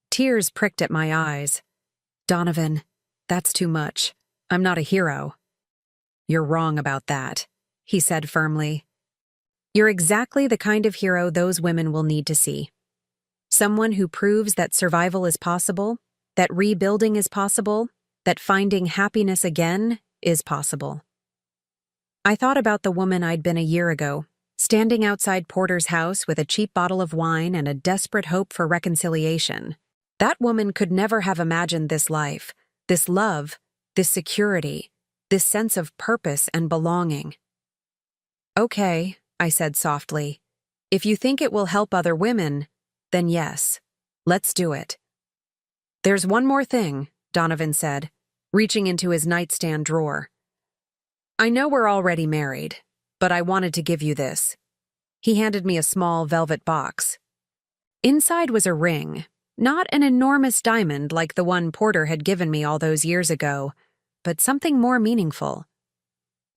Tears pricked at my eyes. "Donovan, that's too much. I'm not a hero." "You're wrong about that," he said firmly. You're exactly the kind of hero those women will need to see. Someone who proves that survival is possible, that rebuilding is possible, that finding happiness again is possible. I thought about the woman I'd been a year ago, standing outside Porter's house with a cheap bottle of wine and a desperate hope for reconciliation. That woman could never have imagined this life, this love, this security, this sense of purpose and belonging. "Okay," I said softly. "If you think it will help other women, then yes, let's do it." "There's one more thing," Donovan said, reaching into his nightstand drawer. "I know we're already married, but I wanted to give you this." He handed me a small velvet box. Inside was a ring, not an enormous diamond like the one Porter had given me all those years ago, but something more meaningful.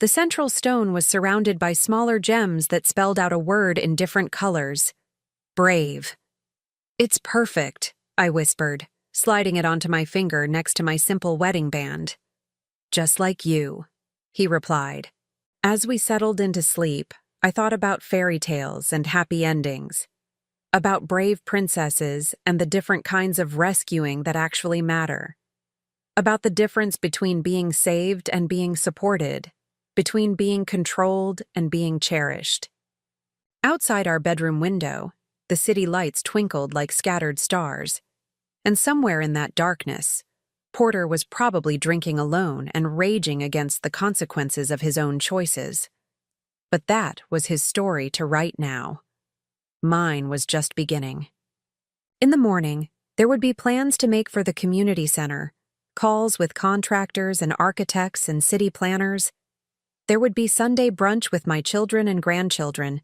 The central stone was surrounded by smaller gems that spelled out a word in different colors. Brave. "It's perfect," I whispered, sliding it onto my finger next to my simple wedding band. "Just like you," he replied. As we settled into sleep, I thought about fairy tales and happy endings, about brave princesses and the different kinds of rescuing that actually matter, about the difference between being saved and being supported, between being controlled and being cherished. Outside our bedroom window, the city lights twinkled like scattered stars, and somewhere in that darkness, Porter was probably drinking alone and raging against the consequences of his own choices. But that was his story to write now. Mine was just beginning. In the morning, there would be plans to make for the community center, calls with contractors and architects and city planners. There would be Sunday brunch with my children and grandchildren,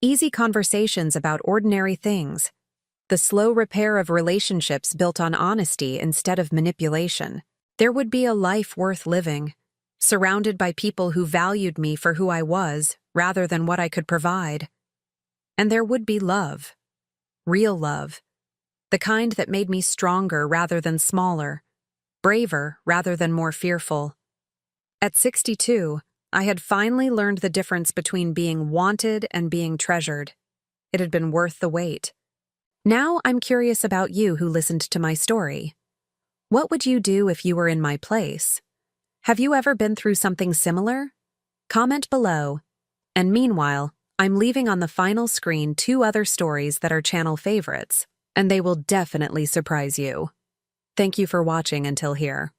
easy conversations about ordinary things, the slow repair of relationships built on honesty instead of manipulation. There would be a life worth living, surrounded by people who valued me for who I was rather than what I could provide. And there would be love, real love, the kind that made me stronger rather than smaller, braver rather than more fearful. At 62, I had finally learned the difference between being wanted and being treasured. It had been worth the wait. Now I'm curious about you who listened to my story. What would you do if you were in my place? Have you ever been through something similar? Comment below. And meanwhile, I'm leaving on the final screen 2 other stories that are channel favorites, and they will definitely surprise you. Thank you for watching until here.